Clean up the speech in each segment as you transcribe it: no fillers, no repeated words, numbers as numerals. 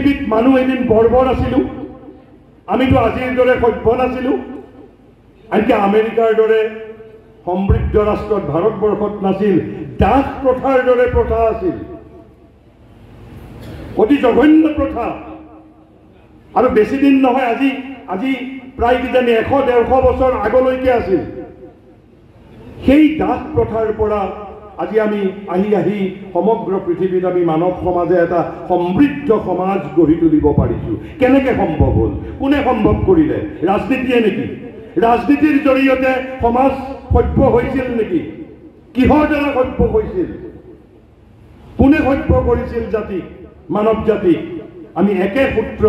পৃথিৱীত মানুহ এদিন বৰ্বৰ আছিলোঁ, আমিতো আজিৰ দৰে সভ্য নাছিলোঁ, আনকি আমেৰিকাৰ দৰে সমৃদ্ধ ৰাষ্ট্ৰত ভাৰতবৰ্ষত নাছিল, দাস প্ৰথাৰ দৰে প্ৰথা আছিল, অতি জঘন্য প্ৰথা। আৰু বেছি দিন নহয়, আজি প্ৰায় কিজানি 100-150 বছৰ আগলৈকে আছিল। সেই দাস প্ৰথাৰ পৰা আজি আমি আহি সমগ্ৰ পৃথিৱীত আমি মানৱ সমাজে এটা সমৃদ্ধ সমাজ গঢ়ি তুলিব পাৰিছোঁ। কেনেকৈ সম্ভৱ হ'ল? কোনে সম্ভৱ কৰিলে? ৰাজনীতিয়ে নেকি? ৰাজনীতিৰ জৰিয়তে সমাজ সভ্য হৈছিল নেকি? কিহৰ দ্বাৰা সভ্য হৈছিল? কোনে সভ্য কৰিছিল জাতিক, মানৱ জাতিক? আমি একে সূত্ৰ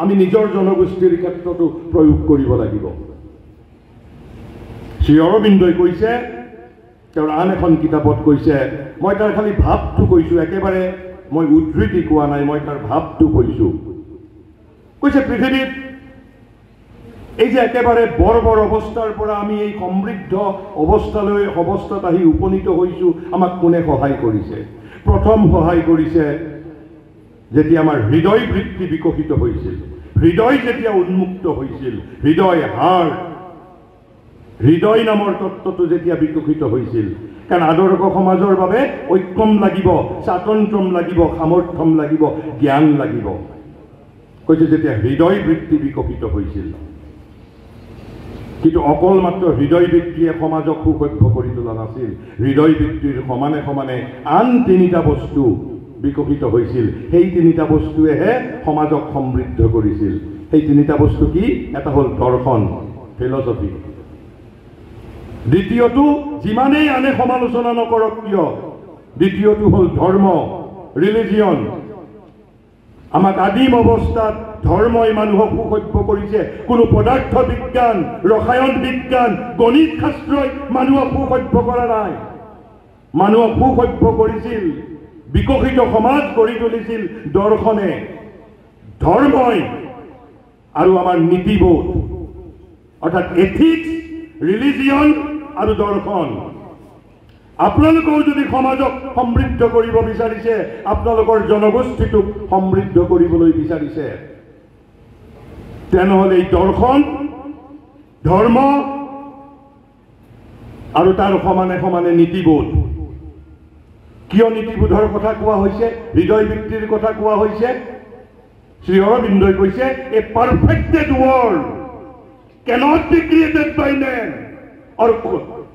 আমি নিজৰ জনগোষ্ঠীৰ ক্ষেত্ৰতো প্ৰয়োগ কৰিব লাগিব। শ্ৰী অৰবিন্দই কৈছে, তেওঁৰ আন এখন কিতাপত কৈছে, মই তাৰ খালি ভাৱটো কৈছোঁ, একেবাৰে মই উদ্ধৃতি কোৱা নাই, মই তাৰ ভাৱটো কৈছোঁ। কৈছে পৃথিৱীত এই যে একেবাৰে বৰ অৱস্থাৰ পৰা আমি এই সমৃদ্ধ অৱস্থাত আহি উপনীত হৈছোঁ, আমাক কোনে সহায় কৰিছে? প্ৰথম সহায় কৰিছে যেতিয়া আমাৰ হৃদয় বৃত্তি বিকশিত হৈছিল, হৃদয় যেতিয়া উন্মুক্ত হৈছিল, হৃদয় নামৰ তত্ত্বটো যেতিয়া বিকশিত হৈছিল। কাৰণ আদৰ্শ সমাজৰ বাবে ঐক্যম লাগিব, স্বাতন্ত্ৰ্যম লাগিব, সামৰ্থ্যম লাগিব, জ্ঞান লাগিব। কৈছে যেতিয়া হৃদয় বৃত্তি বিকশিত হৈছিল। কিন্তু অকল মাত্ৰ হৃদয় বৃত্তিয়ে সমাজক সুসভ্য কৰি তোলা নাছিল। হৃদয় বৃত্তিৰ সমানে সমানে আন 3টা বস্তু বিকশিত হৈছিল। সেই 3টা বস্তুৱেহে সমাজক সমৃদ্ধ কৰিছিল। সেই 3টা বস্তু কি? এটা হ'ল দৰ্শন, ফিলচফি। দ্বিতীয়টো যিমানেই আনে সমালোচনা নকৰক কিয়, দ্বিতীয়টো হ'ল ধৰ্ম, ৰিলিজিয়ন। আমাক আদিম অৱস্থাত ধৰ্মই মানুহক সুসভ্য কৰিছে। কোনো পদাৰ্থ বিজ্ঞান, ৰসায়ন বিজ্ঞান, গণিত শাস্ত্ৰই মানুহক সুসভ্য কৰা নাই। মানুহক সুসভ্য কৰিছিল, বিকশিত সমাজ গঢ়ি তুলিছিল দৰ্শনে, ধৰ্মই আৰু আমাৰ নীতিবোধ, অৰ্থাৎ এথিক্স, ৰিলিজিয়ন আৰু দৰ্শন। আপোনালোকেও যদি সমাজক সমৃদ্ধ কৰিব বিচাৰিছে, আপোনালোকৰ জনগোষ্ঠীটোক সমৃদ্ধ কৰিবলৈ বিচাৰিছে, তেনেহ'লে এই দৰ্শন, ধৰ্ম আৰু তাৰ সমানে সমানে নীতিবোধ। কিয় নীতিবোধৰ কথা কোৱা হৈছে, হৃদয় বৃত্তিৰ কথা কোৱা হৈছে? শ্ৰী অৰবিন্দই কৈছে, এ পাৰফেক্টেড world cannot be created by man or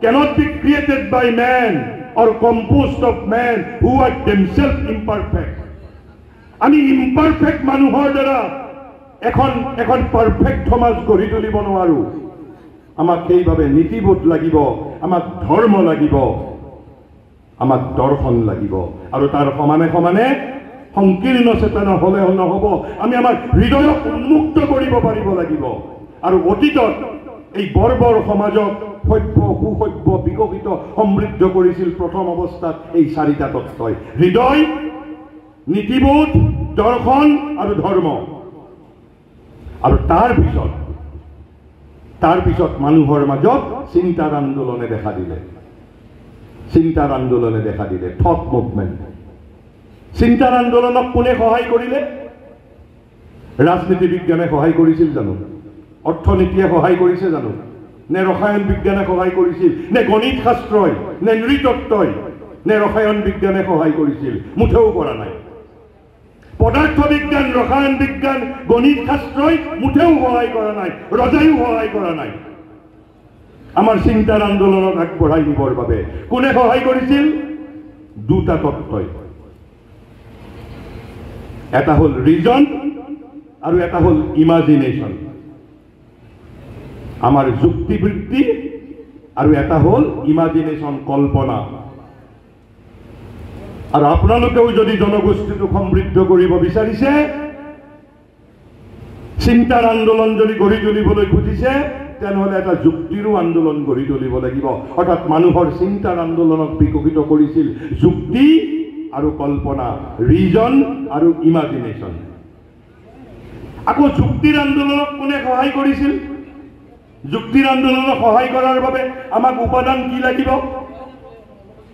cannot be created by man or composed of men who are themselves imperfect. আমি ইম্পাৰফেক্ট মানুহৰ দ্বাৰা এখন পাৰফেক্ট সমাজ গঢ়ি তুলিব নোৱাৰো। আমাক সেইভাবে নীতিবোধ লাগিব, আমাক ধৰ্ম লাগিব, আমাক দৰ্শন লাগিব, আৰু তাৰ সমানে সমানে সংকীৰ্ণ চেতনা হলে নহব, আমি আমাৰ হৃদয়ক উন্মুক্ত কৰিব পাৰিব লাগিব। আৰু অতীতত এই বৰ্বৰ সমাজক সভ্য, সুসভ্য, বিকশিত, সমৃদ্ধ কৰিছিল প্ৰথম অৱস্থাত এই 4টা তত্ত্বই: হৃদয়, নীতিবোধ, দৰ্শন আৰু ধৰ্ম। আৰু তাৰ পিছত মানুহৰ মাজত চিন্তাৰ আন্দোলনে দেখা দিলে। Thought movement. চিন্তাৰ আন্দোলনক কোনে সহায় কৰিলে? ৰাজনীতি বিজ্ঞানে সহায় কৰিছিল জানো? অৰ্থনীতিয়ে সহায় কৰিছে জানো? নে ৰসায়ন বিজ্ঞানে সহায় কৰিছিল? নে গণিত শাস্ত্ৰই, নে নৃতত্ত্বই, নে ৰসায়ন বিজ্ঞানে সহায় কৰিছিল? মুঠেও কৰা নাই। পদাৰ্থ বিজ্ঞান, ৰসায়ন বিজ্ঞান, গণিত শাস্ত্ৰই মুঠেও সহায় কৰা নাই, ৰজাইও সহায় কৰা নাই। আমাৰ চিন্তাৰ আন্দোলনক আগবঢ়াই নিবৰ বাবে কোনে সহায় কৰিছিল? 2টা তত্ত্বই। এটা হ'ল ৰিজন আৰু এটা হ'ল ইমাজিনেশ্যন, আমাৰ যুক্তিবৃত্তি, আৰু এটা হ'ল ইমাজিনেশ্যন, কল্পনা। আৰু আপোনালোকেও যদি জনগোষ্ঠীটো সমৃদ্ধ কৰিব বিচাৰিছে, চিন্তাৰ আন্দোলন যদি গঢ়ি তুলিবলৈ খুজিছে, তেনেহ'লে এটা যুক্তিৰো আন্দোলন গঢ়ি তুলিব লাগিব। অৰ্থাৎ মানুহৰ চিন্তাৰ আন্দোলনক বিকশিত কৰিছিল যুক্তি আৰু কল্পনা, ৰিজন আৰু ইমাজিনেশ্যন। আকৌ যুক্তিৰ আন্দোলনক কোনে সহায় কৰিছিল? যুক্তিৰ আন্দোলনক সহায় কৰাৰ বাবে আমাক উপাদান কি লাগিব?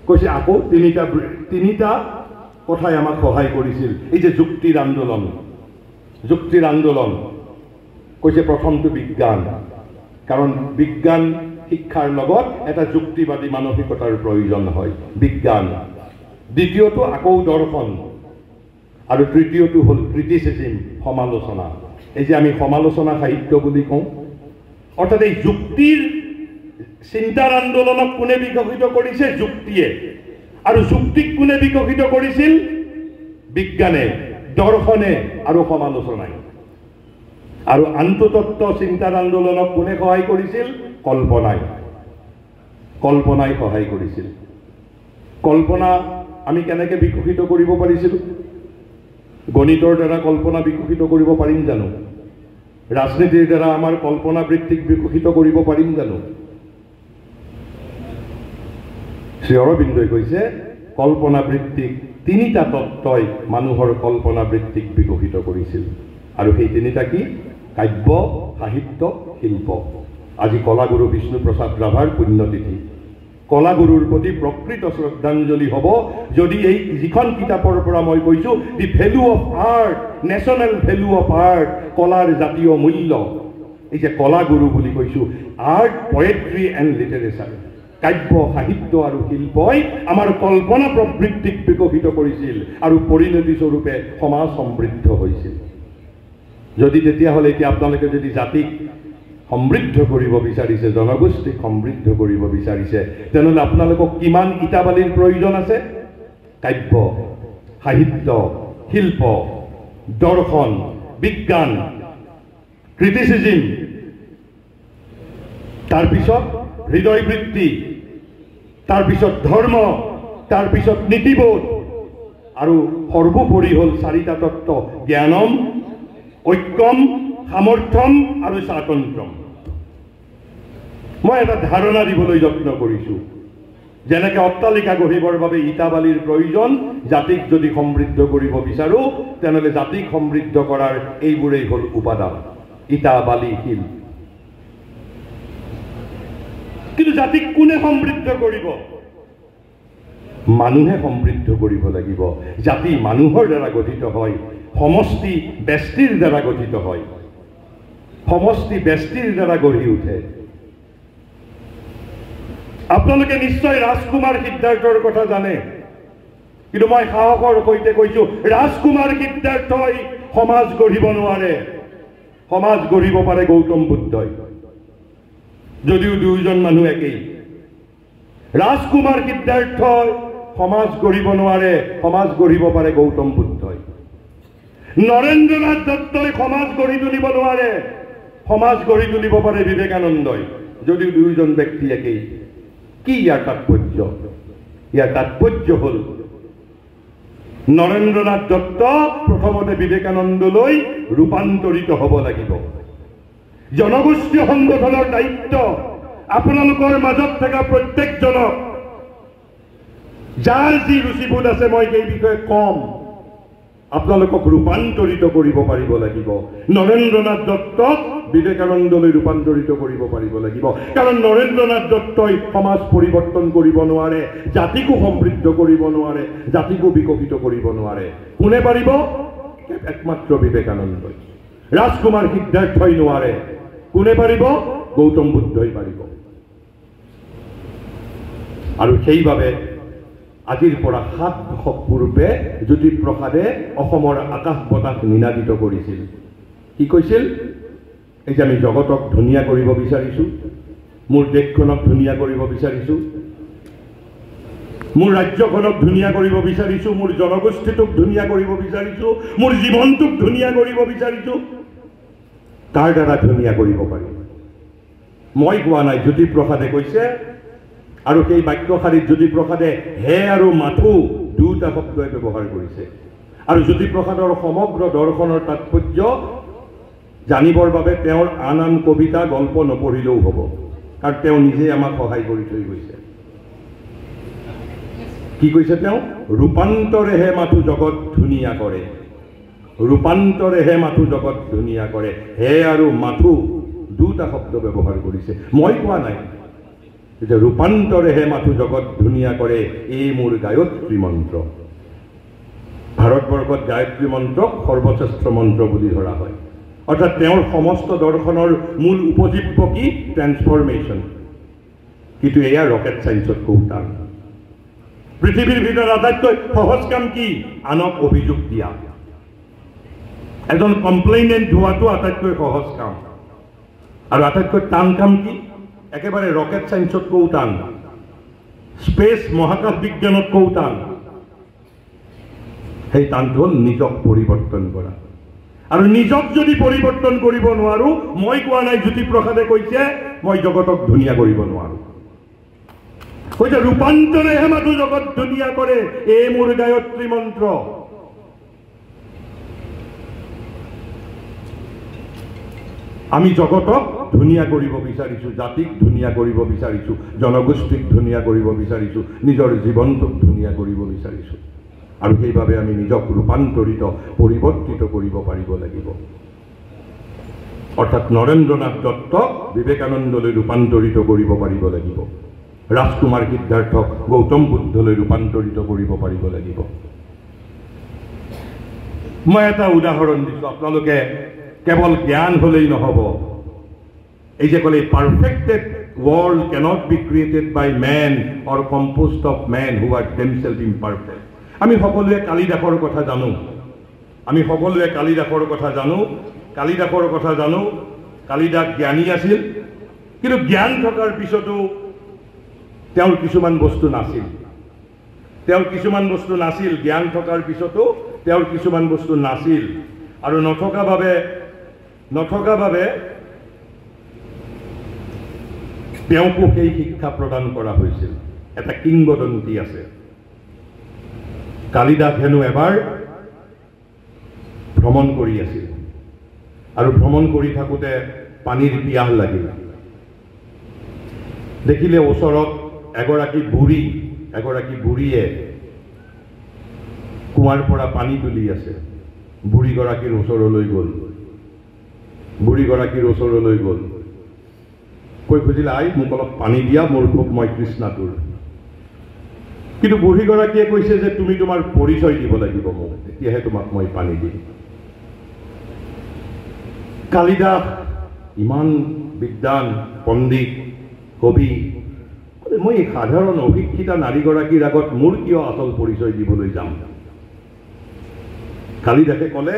কৈছে আকৌ 3টা কথাই আমাক সহায় কৰিছিল। এই যে যুক্তিৰ আন্দোলন, যুক্তিৰ আন্দোলন কৈছে প্ৰথমটো বিজ্ঞান, কাৰণ বিজ্ঞান শিক্ষাৰ লগত এটা যুক্তিবাদী মানসিকতাৰ প্ৰয়োজন হয়, বিজ্ঞান। দ্বিতীয়টো আকৌ দৰ্শন, আৰু তৃতীয়টো হ'ল ক্ৰিটিচিজিম, সমালোচনা। এই যে আমি সমালোচনা সাহিত্য বুলি কওঁ, অৰ্থাৎ এই যুক্তিৰ চিন্তাৰ আন্দোলনক কোনে বিকশিত কৰিছে? যুক্তিয়ে। আৰু যুক্তিক কোনে বিকশিত কৰিছিল? বিজ্ঞানে, দৰ্শনে আৰু সমালোচনাই। আৰু আন্তঃতত্ত্ব চিন্তাৰ আন্দোলনক কোনে সহায় কৰিছিল? কল্পনাই। কল্পনাই সহায় কৰিছিল। কল্পনা আমি কেনেকৈ বিকশিত কৰিব পাৰিছিলোঁ? গণিতৰ দ্বাৰা কল্পনা বিকশিত কৰিব পাৰিম জানো? ৰাজনীতিৰ দ্বাৰা আমাৰ কল্পনা বৃত্তিক বিকশিত কৰিব পাৰিম জানো? শ্ৰী অৰবিন্দই কৈছে কল্পনা বৃত্তিক তিনিটা তত্ত্বই মানুহৰ কল্পনা বৃত্তিক বিকশিত কৰিছিল। আৰু সেই তিনিটা কি? কাব্য, সাহিত্য, শিল্প। আজি কলাগুৰু বিষ্ণুপ্ৰসাদ ৰাভাৰ পুণ্যতিথি। কলাগুৰুৰ প্ৰতি প্ৰকৃত শ্ৰদ্ধাঞ্জলি হ'ব যদি এই যিখন কিতাপৰ পৰা মই কৈছোঁ, the value of art, national value of art, কলাৰ জাতীয় মূল্য। এই যে কলাগুৰু বুলি কৈছোঁ, আৰ্ট, পয়েট্ৰি এণ্ড লিটাৰেচাৰ, কাব্য, সাহিত্য আৰু শিল্পই আমাৰ কল্পনা প্ৰবৃত্তিক বিকশিত কৰিছিল আৰু পৰিণতি স্বৰূপে সমাজ সমৃদ্ধ হৈছিল। যদি তেতিয়াহ'লে এতিয়া আপোনালোকে যদি জাতিক সমৃদ্ধ কৰিব বিচাৰিছে, জনগোষ্ঠীক সমৃদ্ধ কৰিব বিচাৰিছে, তেনেহ'লে আপোনালোকক কিমান ইটাবালিৰ প্ৰয়োজন আছে? কাব্য, সাহিত্য, শিল্প, দৰ্শন, বিজ্ঞান, ক্ৰিটিচিজিম, তাৰপিছত হৃদয়বৃত্তি, তাৰপিছত ধৰ্ম, তাৰপিছত নীতিবোধ, আৰু সৰ্বোপৰি হ'ল চাৰিটা তত্ত্ব: জ্ঞানম, ঐক্যম, সামৰ্থ্যম আৰু স্বাতন্ত্ৰ্যম। মই এটা ধাৰণা দিবলৈ যত্ন কৰিছোঁ। যেনেকৈ অট্টালিকা গঢ়িবৰ বাবে ইটাবালিৰ প্ৰয়োজন, জাতিক যদি সমৃদ্ধ কৰিব বিচাৰোঁ তেনেহ'লে জাতিক সমৃদ্ধ কৰাৰ এইবোৰেই হ'ল উপাদান: ইটা, বালি, শিল। কিন্তু জাতিক কোনে সমৃদ্ধ কৰিব? মানুহে সমৃদ্ধ কৰিব লাগিব। জাতি মানুহৰ দ্বাৰা গঠিত হয়, সমষ্টি ব্যষ্টিৰ দ্বাৰা গঠিত হয়, সমষ্টি ব্যষ্টিৰ দ্বাৰা গঢ়ি উঠে। আপোনালোকে নিশ্চয় ৰাজকুমাৰ সিদ্ধাৰ্থৰ কথা জানে, কিন্তু মই সাহসৰ সৈতে কৈছোঁ, ৰাজকুমাৰ সিদ্ধাৰ্থই সমাজ গঢ়িব নোৱাৰে। সমাজ গঢ়িব পাৰে গৌতম বুদ্ধই, যদিও দুয়োজন মানুহ একেই। ৰাজকুমাৰ সিদ্ধাৰ্থই সমাজ গঢ়িব নোৱাৰে, সমাজ গঢ়িব পাৰে গৌতম বুদ্ধই। নৰেন্দ্ৰনাথ দত্তই সমাজ গঢ়ি তুলিব নোৱাৰে, সমাজ গঢ়ি তুলিব পাৰে বিবেকানন্দই, যদিও দুয়োজন ব্যক্তি একেই। কি ইয়াৰ তাৎপৰ্য? ইয়াৰ তাৎপৰ্য হ'ল নৰেন্দ্ৰনাথ দত্ত প্ৰথমতে বিবেকানন্দলৈ ৰূপান্তৰিত হ'ব লাগিব। জনগোষ্ঠী সংগঠনৰ দায়িত্ব আপোনালোকৰ মাজত থকা প্ৰত্যেকজনক, যাৰ যি ৰুচিবোধ আছে মই সেই বিষয়ে কম, আপোনালোকক ৰূপান্তৰিত কৰিব পাৰিব লাগিব। নৰেন্দ্ৰনাথ দত্তক বিবেকানন্দলৈ ৰূপান্তৰিত কৰিব পাৰিব লাগিব, কাৰণ নৰেন্দ্ৰনাথ দত্তই সমাজ পৰিৱৰ্তন কৰিব নোৱাৰে, জাতিকো সমৃদ্ধ কৰিব নোৱাৰে, জাতিকো বিকশিত কৰিব নোৱাৰে। কোনে পাৰিব? একমাত্ৰ বিবেকানন্দই। ৰাজকুমাৰ সিদ্ধাৰ্থই নোৱাৰে। কোনে পাৰিব? গৌতম বুদ্ধই পাৰিব। আৰু সেইবাবে আজিৰ পৰা 7 দশক পূৰ্বে জ্যোতিপ্ৰসাদে অসমৰ আকাশ বতাহ নিনাদিত কৰিছিল। কি কৈছিল? এই যে আমি জগতক ধুনীয়া কৰিব বিচাৰিছোঁ, মোৰ দেশখনক ধুনীয়া কৰিব বিচাৰিছোঁ, মোৰ ৰাজ্যখনক ধুনীয়া কৰিব বিচাৰিছোঁ, মোৰ জনগোষ্ঠীটোক ধুনীয়া কৰিব বিচাৰিছোঁ, মোৰ জীৱনটোক ধুনীয়া কৰিব বিচাৰিছোঁ। কাৰ দ্বাৰা ধুনীয়া কৰিব পাৰিম? মই কোৱা নাই, জ্যোতিপ্ৰসাদে কৈছে। আৰু সেই বাক্যশাৰীত জ্যোতিপ্ৰসাদে হে আৰু মাথো দুটা শব্দই ব্যৱহাৰ কৰিছে। আৰু জ্যোতিপ্ৰসাদৰ সমগ্ৰ দৰ্শনৰ তাৎপৰ্য জানিবৰ বাবে তেওঁৰ আন আন কবিতা, গল্প নপঢ়িলেও হ'ব, কাৰণ তেওঁ নিজে আমাক সহায় কৰি থৈ গৈছে। কি কৈছে তেওঁ? ৰূপান্তৰেহে মাথো জগত ধুনীয়া কৰে, ৰূপান্তৰেহে মাথো জগত ধুনীয়া কৰে। হে আৰু মাথো দুটা শব্দ ব্যৱহাৰ কৰিছে। মই কোৱা নাই যে ৰূপান্তৰেহে মাথো জগত ধুনীয়া কৰে, এই মোৰ গায়ত্ৰী মন্ত্ৰ। ভাৰতবৰ্ষত গায়ত্ৰী মন্ত্ৰক সৰ্বশ্ৰেষ্ঠ মন্ত্ৰ বুলি ধৰা হয় অৰ্থাৎ তেওঁৰ সমস্ত দৰ্শনৰ মূল উপজীব্য কি ট্ৰেন্সফৰ্মেশ্যন কিন্তু এয়া ৰকেট ছায়েন্সতকৈ টান পৃথিৱীৰ ভিতৰত আটাইতকৈ সহজ কাম কি আনক অভিযোগ দিয়া এজন কমপ্লেইনেণ্ট হোৱাটো আটাইতকৈ সহজ কাম আৰু আটাইতকৈ টান কাম কি একেবাৰে ৰকেট ছায়েন্সতকৈ টান স্পেচ মহাকাশ বিজ্ঞানতকৈ টান সেই টানটো হ'ল নিজক পৰিৱৰ্তন কৰা আৰু নিজক যদি পৰিৱৰ্তন কৰিব নোৱাৰো মই কোৱা নাই জ্যোতিপ্ৰসাদে কৈছে মই জগতক ধুনীয়া কৰিব নোৱাৰো কৈছে ৰূপান্তৰেহে মাথো জগত ধুনীয়া কৰে এই মোৰ গায়ত্ৰী মন্ত্ৰ আমি জগতক ধুনীয়া কৰিব বিচাৰিছো জাতিক ধুনীয়া কৰিব বিচাৰিছো জনগোষ্ঠীক ধুনীয়া কৰিব বিচাৰিছো নিজৰ জীৱনটোক ধুনীয়া কৰিব বিচাৰিছো আৰু সেইভাবে আমি নিজক ৰূপান্তৰিত পৰিৱৰ্তিত কৰিব পাৰিব লাগিব অৰ্থাৎ নৰেন্দ্ৰনাথ দত্তক বিবেকানন্দলৈ ৰূপান্তৰিত কৰিব পাৰিব লাগিব ৰাজকুমাৰ সিদ্ধাৰ্থক গৌতম বুদ্ধলৈ ৰূপান্তৰিত কৰিব পাৰিব লাগিব মই এটা উদাহৰণ দিছো আপোনালোকে কেৱল জ্ঞান হলেই নহব এই যে কলে পাৰফেক্টেড world cannot be created by man or composed of men who are themselves imperfect আমি সকলোৱে কালিদাসৰ কথা জানো কালিদাস জ্ঞানী আছিল কিন্তু জ্ঞান থকাৰ পিছতো তেওঁৰ কিছুমান বস্তু নাছিল জ্ঞান থকাৰ পিছতো তেওঁৰ কিছুমান বস্তু নাছিল আৰু নথকা বাবে তেওঁকো সেই শিক্ষা প্ৰদান কৰা হৈছিল এটা কিংবদন্তি আছে কালিদাস হেনো এবাৰ ভ্ৰমণ কৰি আছিল আৰু ভ্ৰমণ কৰি থাকোঁতে পানীৰ পিয়াহ লাগিল দেখিলে ওচৰত এগৰাকী বুঢ়ীয়ে কুঁৱাৰ পৰা পানী তুলি আছে বুঢ়ীগৰাকীৰ ওচৰলৈ গ'ল কৈ খুজিলে আই মোক অলপ পানী দিয়া মোৰ খুব মই কৃষ্ণাতুৰ কিন্তু বুঢ়ীগৰাকীয়ে কৈছে যে তুমি তোমাৰ পৰিচয় দিব লাগিব মোক তেতিয়াহে তোমাক মই পানী দিম কালিদাস ইমান বিদ্বান পণ্ডিত কবি মই সাধাৰণ অশিক্ষিতা নাৰীগৰাকীৰ আগত মোৰ কিয় আচল পৰিচয় দিবলৈ যাম কালিদাসে ক'লে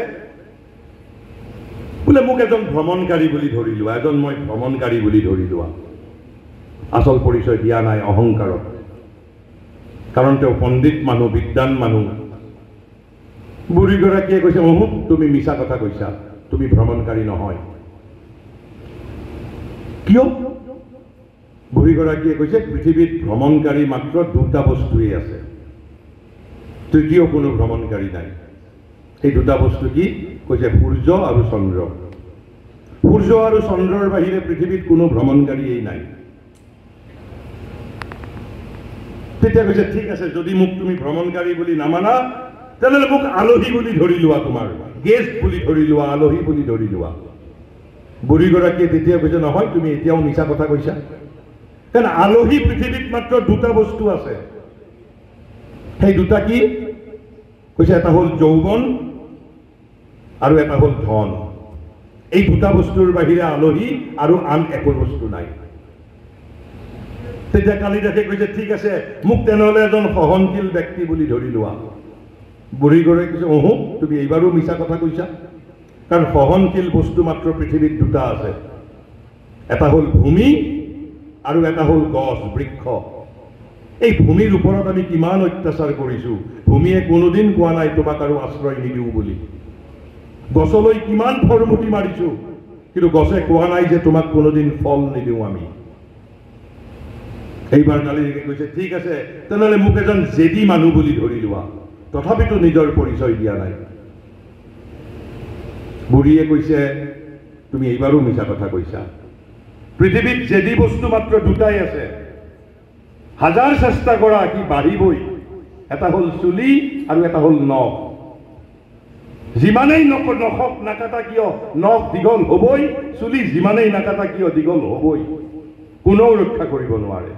বোলে মোক এজন ভ্ৰমণকাৰী বুলি ধৰি লোৱা আচল পৰিচয় দিয়া নাই অহংকাৰত কাৰণ তেওঁ পণ্ডিত মানুহ বিদ্বান মানুহ বুঢ়ীগৰাকীয়ে কৈছে তুমি মিছা কথা কৈছা তুমি ভ্ৰমণকাৰী নহয় কিয় বুঢ়ীগৰাকীয়ে কৈছে পৃথিৱীত ভ্ৰমণকাৰী মাত্ৰ দুটা বস্তুৱেই আছে তৃতীয় কোনো ভ্ৰমণকাৰী নাই এই দুটা বস্তু কি কৈছে সূৰ্য আৰু চন্দ্ৰৰ বাহিৰে পৃথিৱীত কোনো ভ্ৰমণকাৰীয়েই নাই তেতিয়া কৈছে ঠিক আছে যদি মোক তুমি ভ্ৰমণকাৰী বুলি নামানা তেনেহ'লে মোক আলহী বুলি ধৰি লোৱা তোমাৰ গেষ্ট বুলি ধৰি লোৱা আলহী বুলি ধৰি লোৱা বুঢ়ীগৰাকীয়ে তেতিয়া কৈছে নহয় তুমি এতিয়াও মিছা কথা কৈছা কাৰণ আলহী পৃথিৱীত মাত্ৰ দুটা বস্তু আছে সেই দুটা কি কৈছে এটা হ'ল যৌৱন আৰু এটা হ'ল ধন এই দুটা বস্তুৰ বাহিৰে আলহী আৰু আন একো বস্তু নাই তেতিয়া কালিদাসে কৈছে ঠিক আছে মোক তেনেহ'লে এজন সহনশীল ব্যক্তি বুলি ধৰি লোৱা বুঢ়ীগৰাকীয়ে কৈছে তুমি এইবাৰো মিছা কথা কৈছা কাৰণ সহনশীল বস্তু মাত্ৰ পৃথিৱীত দুটা আছে এটা হ'ল ভূমি আৰু এটা হ'ল গছ বৃক্ষ এই ভূমিৰ ওপৰত আমি কিমান অত্যাচাৰ কৰিছো ভূমিয়ে কোনোদিন কোৱা নাই তোমাক আৰু আশ্ৰয় নিদিও বুলি গছলৈ কিমান ফৰমুটি মাৰিছো কিন্তু গছে কোৱা নাই যে তোমাক কোনোদিন ফল নিদিওঁ আমি এইবাৰ কালিদাসে কৈছে ঠিক আছে তেনেহ'লে মোক এজন জেদী মানুহ বুলি ধৰি লোৱা তথাপিতো নিজৰ পৰিচয় দিয়া নাই বুঢ়ীয়ে কৈছে তুমি এইবাৰো মিছা কথা কৈছা পৃথিৱীত জেদী বস্তু মাত্ৰ দুটাই আছে হাজাৰ চেষ্টা কৰা কি বাঢ়িবই এটা হ'ল চুলি আৰু এটা হ'ল নখ যিমানেই নখ নাকাটা কিয় নখ দীঘল হ'বই চুলি যিমানেই নাকাটা কিয় দীঘল হ'বই কোনেও ৰক্ষা কৰিব নোৱাৰে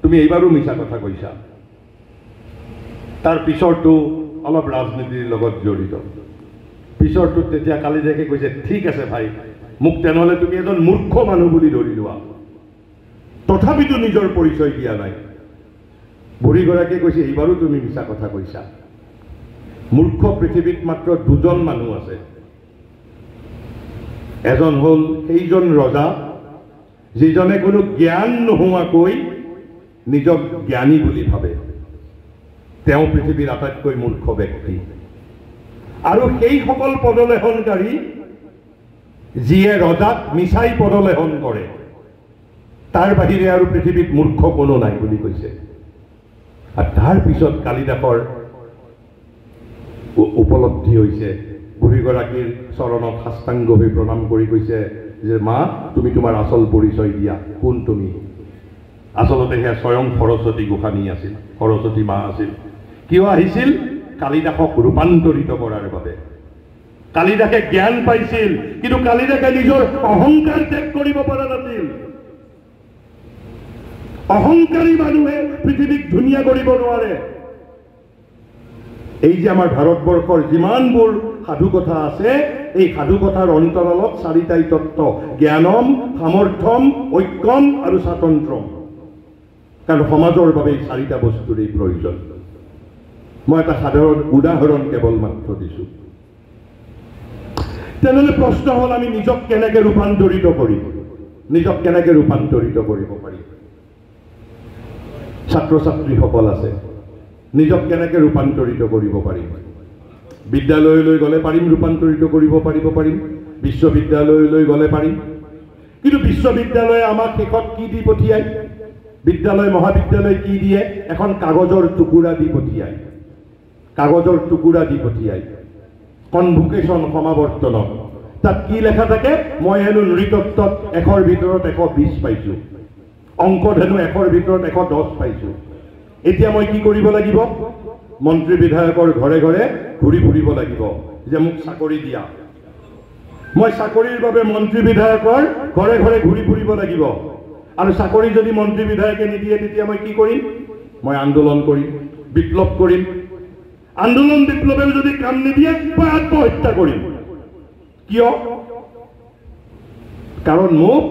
তুমি এইবাৰো মিছা কথা কৈছা তাৰ পিছৰটো অলপ ৰাজনীতিৰ লগত জড়িত পিছৰটোত তেতিয়া কালিদাসে কৈছে ঠিক আছে ভাই মোক তেনেহ'লে তুমি এজন মূৰ্খ মানুহ বুলি ধৰি লোৱা তথাপিতো নিজৰ পৰিচয় দিয়া নাই বুঢ়ীগৰাকীয়ে কৈছে এইবাৰো তুমি মিছা কথা কৈছা মূৰ্খ পৃথিৱীত মাত্ৰ দুজন মানুহ আছে এজন হ'ল সেইজন ৰজা যিজনে কোনো জ্ঞান নোহোৱাকৈ নিজক জ্ঞানী বুলি ভাবে তেওঁ পৃথিৱীৰ আটাইতকৈ মূৰ্খ ব্যক্তি আৰু সেইসকল পদলেহনকাৰী যিয়ে ৰজাক মিছাই পদলেহন কৰে তাৰ বাহিৰে আৰু পৃথিৱীত মূৰ্খ কোনো নাই বুলি কৈছে আৰু তাৰ পিছত কালিদাসৰ উপলব্ধি হৈছে বুঢ়ীগৰাকীৰ চৰণত সাষ্টাংগ হৈ প্ৰণাম কৰি কৈছে যে মা তুমি তোমাৰ আচল পৰিচয় দিয়া কোন তুমি আচলতে সেয়া স্বয়ং সৰস্বতী গোসানী আছিল সৰস্বতী মা আছিল কিয় আহিছিল কালিদাসক ৰূপান্তৰিত কৰাৰ বাবে কালিদাসে জ্ঞান পাইছিল কিন্তু কালিদাসে নিজৰ অহংকাৰ ত্যাগ কৰিব পৰা নাছিল অহংকাৰী মানুহে পৃথিৱীক ধুনীয়া কৰিব নোৱাৰে এই যে আমাৰ ভাৰতবৰ্ষৰ যিমানবোৰ সাধু কথা আছে এই সাধু কথাৰ অন্তৰালত চাৰিটাই তত্ত্ব জ্ঞানম সামৰ্থ্যম ঐক্যম আৰু স্বাতন্ত্ৰ্যম কাৰণ সমাজৰ বাবে এই চাৰিটা বস্তুৰেই প্ৰয়োজন মই এটা সাধাৰণ উদাহৰণ কেৱল মাত্ৰ দিছোঁ তেনেহ'লে প্ৰশ্ন হ'ল আমি নিজক কেনেকৈ ৰূপান্তৰিত কৰিম নিজক কেনেকৈ ৰূপান্তৰিত কৰিব পাৰিম ছাত্ৰ ছাত্ৰীসকল আছে নিজক কেনেকৈ ৰূপান্তৰিত কৰিব পাৰিম বিদ্যালয়লৈ গ'লে পাৰিম ৰূপান্তৰিত কৰিব পাৰিম বিশ্ববিদ্যালয়লৈ গ'লে পাৰিম কিন্তু বিশ্ববিদ্যালয়ে আমাক শেষত কি দি পঠিয়ায় বিদ্যালয় মহাবিদ্যালয় কি দিয়ে এখন কাগজৰ টুকুৰা দি পঠিয়ায় কাগজৰ টুকুৰা দি পঠিয়ায় কনভোকেশ্যন সমাৱৰ্তনত তাত কি লেখা থাকে মই হেনো নৃতত্বত 100ৰ ভিতৰত 120 পাইছোঁ অংকত হেনো 100ৰ ভিতৰত 110 পাইছোঁ এতিয়া মই কি কৰিব লাগিব মন্ত্ৰী বিধায়কৰ ঘৰে ঘৰে ঘূৰি ফুৰিব লাগিব যে মোক চাকৰি দিয়া মই চাকৰিৰ বাবে মন্ত্ৰী বিধায়কৰ ঘৰে ঘৰে ঘূৰি ফুৰিব লাগিব আৰু চাকৰি যদি মন্ত্ৰী বিধায়কে নিদিয়ে তেতিয়া মই কি কৰিম মই আন্দোলন কৰিম বিপ্লৱ কৰিম আন্দোলন বিপ্লৱেও যদি কাম নিদিয়ে মই আত্মহত্যা কৰিম কিয় কাৰণ মোক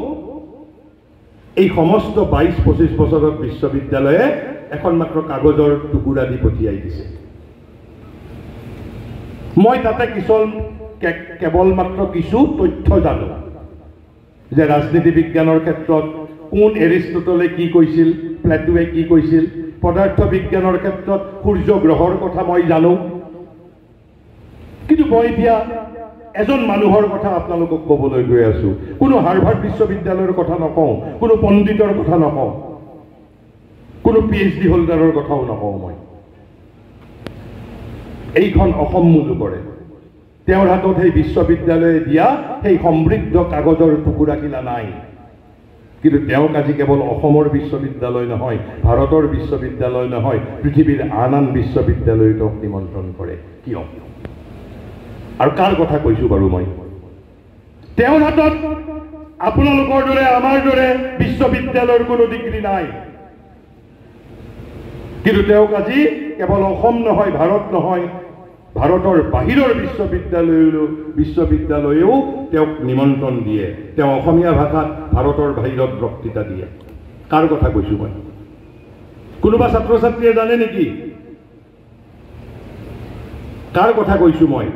এই সমস্ত 22-25 বছৰত বিশ্ববিদ্যালয়ে এখন মাত্ৰ কাগজৰ টুকুৰা দি পঠিয়াই দিছে মই তাতে কেৱল মাত্ৰ কিছু তথ্য জানো যে ৰাজনীতি বিজ্ঞানৰ ক্ষেত্ৰত কোন এৰিষ্টটলে কি কৈছিল প্লেটোৱে কি কৈছিল পদাৰ্থ বিজ্ঞানৰ ক্ষেত্ৰত সূৰ্য গ্ৰহৰ কথা মই জানো কিন্তু মই এতিয়া এজন মানুহৰ কথা আপোনালোকক ক'বলৈ গৈ আছো কোনো হাৰ্ভাৰ্ড বিশ্ববিদ্যালয়ৰ কথা নকওঁ কোনো পণ্ডিতৰ কথা নকওঁ কোনো PhD হোল্ডাৰৰ কথাও নকওঁ মই এইখন অসম মুলুকৰে তেওঁৰ হাতত সেই বিশ্ববিদ্যালয়ে দিয়া সেই সমৃদ্ধ কাগজৰ টুকুৰাখিলা নাই কিন্তু তেওঁক আজি কেৱল অসমৰ বিশ্ববিদ্যালয় নহয় ভাৰতৰ বিশ্ববিদ্যালয় নহয় পৃথিৱীৰ আন বিশ্ববিদ্যালয়ত নিমন্ত্ৰণ কৰে কিয় আৰু কাৰ কথা কৈছো বাৰু মই তেওঁৰ হাতত আপোনালোকৰ দৰে আমাৰ দৰে বিশ্ববিদ্যালয়ৰ কোনো ডিগ্ৰী নাই কিন্তু তেওঁক আজি কেৱল অসম নহয় ভাৰত নহয় ভাৰতৰ বাহিৰৰ বিশ্ববিদ্যালয়েও তেওঁক নিমন্ত্ৰণ দিয়ে তেওঁ অসমীয়া ভাষাত ভাৰতৰ বাহিৰত বক্তৃতা দিয়ে কাৰ কথা কৈছো মই কোনোবা ছাত্ৰ ছাত্ৰীয়ে জানে নেকি কাৰ কথা কৈছো মই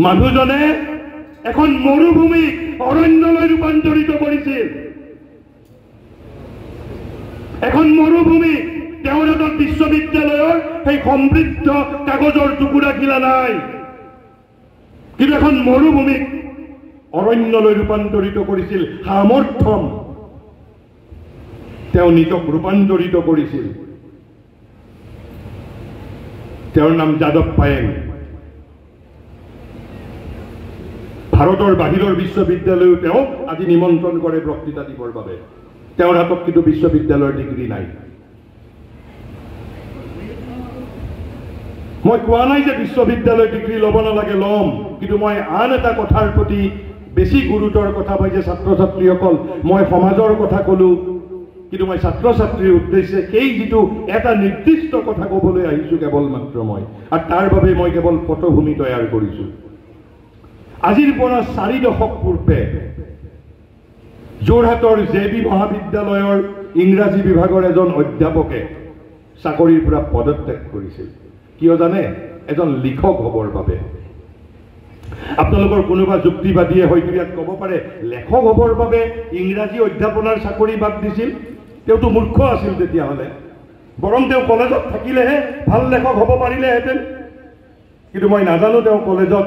মানুহজনে এখন মৰুভূমিক অৰণ্যলৈ ৰূপান্তৰিত কৰিছিল এখন মৰুভূমি তেওঁৰ হাতত বিশ্ববিদ্যালয়ৰ সেই সমৃদ্ধ কাগজৰ টুকুৰাখিলা নাই কিন্তু এখন মৰুভূমিক অৰণ্যলৈ ৰূপান্তৰিত কৰিছিল সামৰ্থ্যম তেওঁ নিজক ৰূপান্তৰিত কৰিছিল তেওঁৰ নাম যাদৱ পায়েং ভাৰতৰ বাহিৰৰ বিশ্ববিদ্যালয়ও তেওঁক আজি নিমন্ত্ৰণ কৰে বক্তৃতা দিবৰ বাবে তেওঁৰ হাতত কিন্তু বিশ্ববিদ্যালয়ৰ ডিগ্ৰী নাই মই কোৱা নাই যে বিশ্ববিদ্যালয় ডিগ্ৰী ল'ব নালাগে ল'ম কিন্তু মই আন এটা কথাৰ প্ৰতি বেছি গুৰুতৰ কথা পাই যে ছাত্ৰ ছাত্ৰীসকল মই সমাজৰ কথা ক'লো কিন্তু মই ছাত্ৰ ছাত্ৰীৰ উদ্দেশ্যে সেই যিটো এটা নিৰ্দিষ্ট কথা ক'বলৈ আহিছোঁ কেৱল মাত্ৰ মই, আৰু তাৰ বাবে মই কেৱল পটভূমি তৈয়াৰ কৰিছোঁ। আজিৰ পৰা 4 দশক পূৰ্বে যোৰহাটৰ JB মহাবিদ্যালয়ৰ ইংৰাজী বিভাগৰ এজন অধ্যাপকে চাকৰিৰ পৰা পদত্যাগ কৰিছিল। কিয় জানে? এজন লিখক হ'বৰ বাবে। আপোনালোকৰ কোনোবা যুক্তিবাদীয়ে হয়তো ইয়াত ক'ব পাৰে, লেখক হ'বৰ বাবে ইংৰাজী অধ্যাপনাৰ চাকৰি বাদ দিছিল। তেওঁতো মূৰ্খ আছিল তেতিয়াহ'লে। বৰং তেওঁ কলেজত থাকিলেহে ভাল লেখক হ'ব পাৰিলেহেঁতেন। কিন্তু মই নাজানো তেওঁ কলেজত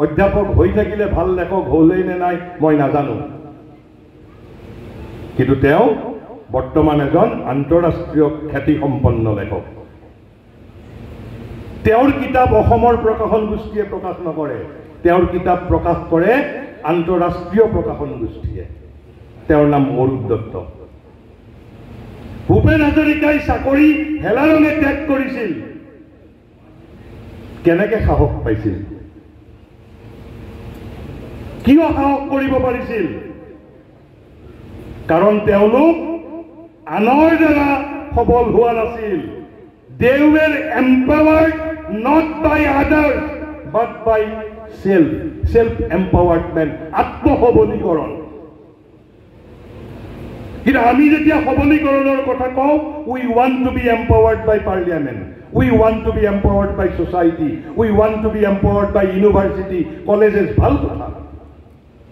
অধ্যাপক হৈ থাকিলে ভাল লেখক হ'লেই নে নাই মই নাজানো। কিন্তু তেওঁ বৰ্তমান এজন আন্তঃৰাষ্ট্ৰীয় খ্যাতিসম্পন্ন লেখক। তেওঁৰ কিতাপ অসমৰ প্ৰকাশন গোষ্ঠীয়ে প্ৰকাশ নকৰে, তেওঁৰ কিতাপ প্ৰকাশ কৰে আন্তঃৰাষ্ট্ৰীয় প্ৰকাশন গোষ্ঠীয়ে। তেওঁৰ নাম অৰূপ দত্ত। ভূপেন হাজৰিকাই চাকৰি হেলাৰঙে ত্যাগ কৰিছিল। কেনেকে সাহস পাইছিল? কিয় সাহস কৰিব পাৰিছিল? কাৰণ তেওঁলোক আনৰ দ্বাৰা সবল হোৱা নাছিল। They were empowered not by others but by self-empowerment, আত্মসবলীকৰণ। কিন্তু আমি যেতিয়া সবলীকৰণৰ কথা কওঁ, we want to be empowered by parliament, we want to be empowered by society, we want to be empowered by university, colleges, ভাল কথা।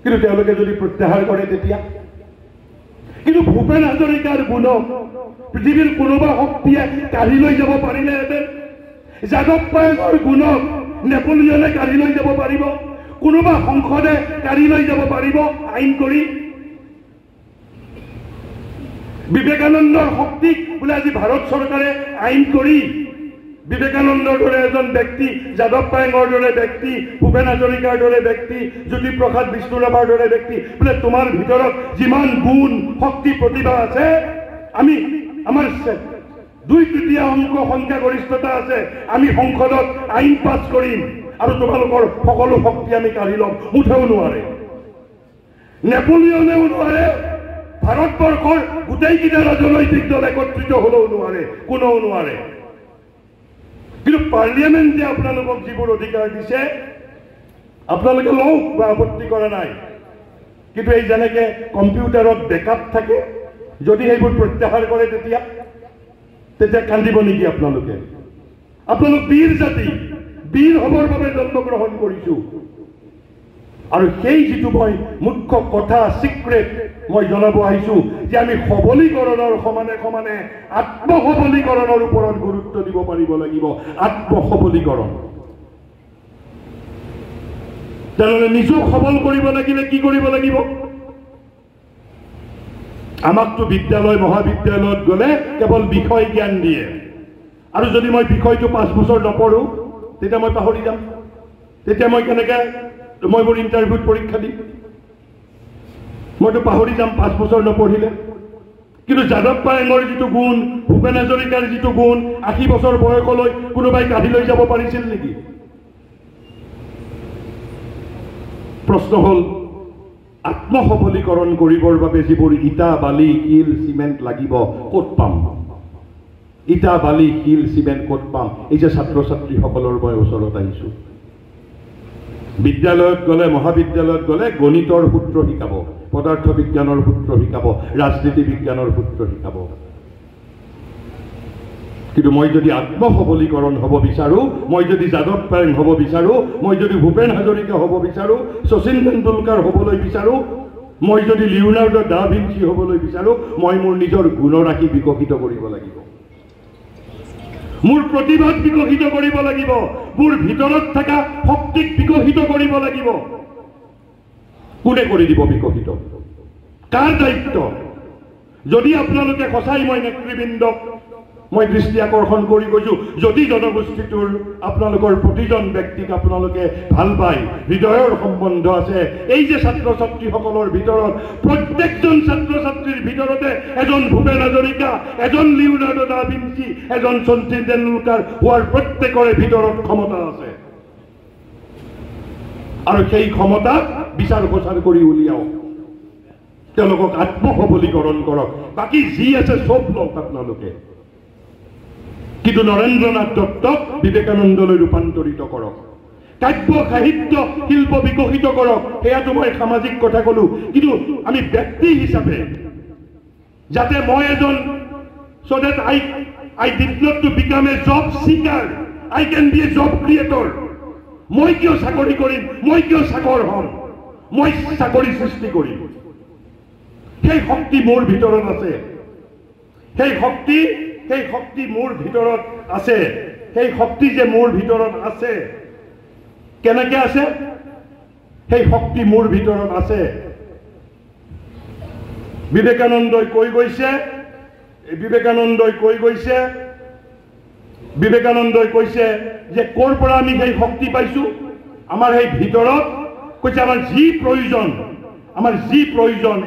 কিন্তু তেওঁলোকে যদি প্ৰত্যাহাৰ কৰে তেতিয়া? কিন্তু ভূপেন হাজৰিকাৰ গুণক পৃথিৱীৰ কোনোবা শক্তিয়ে কাঢ়ি লৈ যাব পাৰিলেহেঁতেন? যাদৱ পায়েঙৰ গুণক নেপোলিয়নে কাঢ়ি লৈ যাব পাৰিব? কোনোবা সংসদে কাঢ়ি লৈ যাব পাৰিব আইন কৰি? বিবেকানন্দৰ শক্তিক বোলে আজি ভাৰত চৰকাৰে আইন কৰি বিবেকানন্দৰ দৰে এজন ব্যক্তি, যাদৱ পায়েঙৰ দৰে ব্যক্তি, ভূপেন হাজৰিকাৰ দৰে ব্যক্তি, জ্যোতিপ্ৰসাদ বিষ্ণুৰাভাৰ দৰে ব্যক্তি বোলে তোমাৰ ভিতৰত যিমান গুণ শক্তি প্ৰতিভা আছে, আমাৰ 2/3 সংখ্যাগৰিষ্ঠতা আছে, আমি সংসদত আইন পাছ কৰিম আৰু তোমালোকৰ সকলো শক্তি আমি কাঢ়ি ল'ম। মুঠেও নোৱাৰে, নেপোলিয়নেও নোৱাৰে, ভাৰতবৰ্ষৰ গোটেইকেইটা ৰাজনৈতিক দল একত্ৰিত হ'লেও নোৱাৰে, কোনেও নোৱাৰে। কিন্তু পাৰ্লিয়ামেণ্টে আপোনালোকক যিবোৰ অধিকাৰ দিছে আপোনালোকে লওক, বা আপত্তি কৰা নাই। কিন্তু এই যেনেকে কম্পিউটাৰত বেকআপ থাকে, যদি সেইবোৰ প্ৰত্যাহাৰ কৰে তেতিয়া কান্দিব নেকি আপোনালোকে? আপোনালোক বীৰ জাতি, বীৰ হ'বৰ বাবে জন্মগ্ৰহণ কৰিছোঁ। আৰু সেই যিটো মই মুখ্য কথা চিক্ৰেট মই জনাব আহিছোঁ যে আমি সবলীকৰণৰ সমানে সমানে আত্মসবলীকৰণৰ ওপৰত গুৰুত্ব দিব পাৰিব লাগিব। আত্মসবলীকৰণ তেনেহ'লে নিজক সবল কৰিব লাগিলে কি কৰিব লাগিব? আমাকতো বিদ্যালয় মহাবিদ্যালয়ত গ'লে কেৱল বিষয় জ্ঞান দিয়ে, আৰু যদি মই বিষয়টো 5 বছৰ নপঢ়োঁ তেতিয়া মই পাহৰি যাম। তেতিয়া মই কেনেকৈ মই মোৰ ইণ্টাৰভিউত পৰীক্ষা দিম? মইতো পাহৰি যাম 5 বছৰ নপঢ়িলে। কিন্তু যাদৱ পায়েঙৰ যিটো গুণ, ভূপেন হাজৰিকাৰ যিটো গুণ 80 বছৰ বয়সলৈ কোনোবাই কাঢ়ি লৈ যাব পাৰিছিল নেকি? প্ৰশ্ন হ'ল, আত্মসবলীকৰণ কৰিবৰ বাবে যিবোৰ ইটা বালি শিল চিমেণ্ট লাগিব ক'ত পাম? ইটা বালি শিল চিমেণ্ট ক'ত পাম? এই যে ছাত্ৰ ছাত্ৰীসকলৰ মই ওচৰত আহিছোঁ, বিদ্যালয়ত গ'লে মহাবিদ্যালয়ত গ'লে গণিতৰ সূত্ৰ শিকাব, পদাৰ্থ বিজ্ঞানৰ সূত্ৰ শিকাব, ৰাজনীতি বিজ্ঞানৰ সূত্ৰ শিকাব। কিন্তু মই যদি আত্মসবলীকৰণ হ'ব বিচাৰোঁ, মই যদি যাদৱ পায়েং হ'ব বিচাৰোঁ, মই যদি ভূপেন হাজৰিকা হ'ব বিচাৰোঁ, শচীন তেণ্ডুলকাৰ হ'বলৈ বিচাৰোঁ, মই যদি লিওনাৰ্ডো দা ভিঞ্চি হ'বলৈ বিচাৰোঁ, মই মোৰ নিজৰ গুণৰাশি বিকশিত কৰিব লাগিব, মোৰ প্ৰতিভাক বিকশিত কৰিব লাগিব, মোৰ ভিতৰত থকা শক্তিক বিকশিত কৰিব লাগিব। কোনে কৰি দিব বিকশিত? কাৰ দায়িত্ব? যদি আপোনালোকে সঁচাই, মই নেতৃবৃন্দক মই দৃষ্টি আকৰ্ষণ কৰি গৈছোঁ, যদি জনগোষ্ঠীটোৰ আপোনালোকৰ প্ৰতিজন ব্যক্তিক আপোনালোকে ভাল পায়, হৃদয়ৰ সম্বন্ধ আছে, এই যে ছাত্ৰ ছাত্ৰীসকলৰ ভিতৰত প্ৰত্যেকজন ছাত্ৰ ছাত্ৰীৰ ভিতৰতে এজন ভূপেন হাজৰিকা, এজন লিওনাৰ্ডো দা ভিঞ্চি, এজন শচীন তেণ্ডুলকাৰ হোৱাৰ প্ৰত্যেকৰে ভিতৰত ক্ষমতা আছে। আৰু সেই ক্ষমতা বিচাৰ খোচাৰ কৰি উলিয়াওক। তেওঁলোকক আত্মসবলীকৰণ কৰক, বাকী যি আছে চব লওক আপোনালোকে, কিন্তু নৰেন্দ্ৰনাথ দত্তক বিবেকানন্দলৈ ৰূপান্তৰিত কৰক। কাব্য সাহিত্য শিল্প বিকশিত কৰক, সেয়াতো মই সামাজিক কথা কলো, কিন্তু আমি ব্যক্তি হিচাপে যাতে মই এজন, so that I did not to become a job seeker, I can be a job creator. মই কিয় চাকৰি কৰিম, মই কিয় চাকৰ হম, মই চাকৰি সৃষ্টি কৰিম। সেই শক্তি মোৰ ভিতৰত আছে, সেই শক্তি মোৰ ভিতৰত আছে। সেই শক্তি যে মোৰ ভিতৰত আছে, কেনেকে আছে? সেই শক্তি মোৰ ভিতৰত আছে। বিবেকানন্দই কৈ কৈছে যে ক'ৰ পৰা আমি সেই শক্তি পাইছো? আমাৰ সেই ভিতৰত কৈছে আমাৰ যি প্ৰয়োজন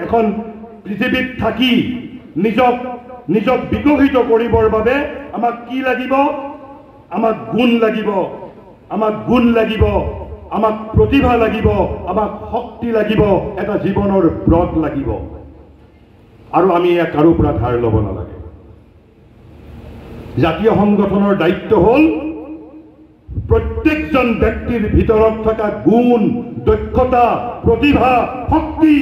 এখন পৃথিৱীত থাকি নিজক বিকশিত কৰিবৰ বাবে আমাক কি লাগিব? আমাক গুণ লাগিব, আমাক প্ৰতিভা লাগিব, আমাক শক্তি লাগিব, এটা জীৱনৰ ব্ৰত লাগিব, আৰু আমি এয়া কাৰো পৰা ধাৰ ল'ব নালাগে। জাতীয় সংগঠনৰ দায়িত্ব হ'ল প্ৰত্যেকজন ব্যক্তিৰ ভিতৰত থকা গুণ, দক্ষতা, প্ৰতিভা, শক্তি,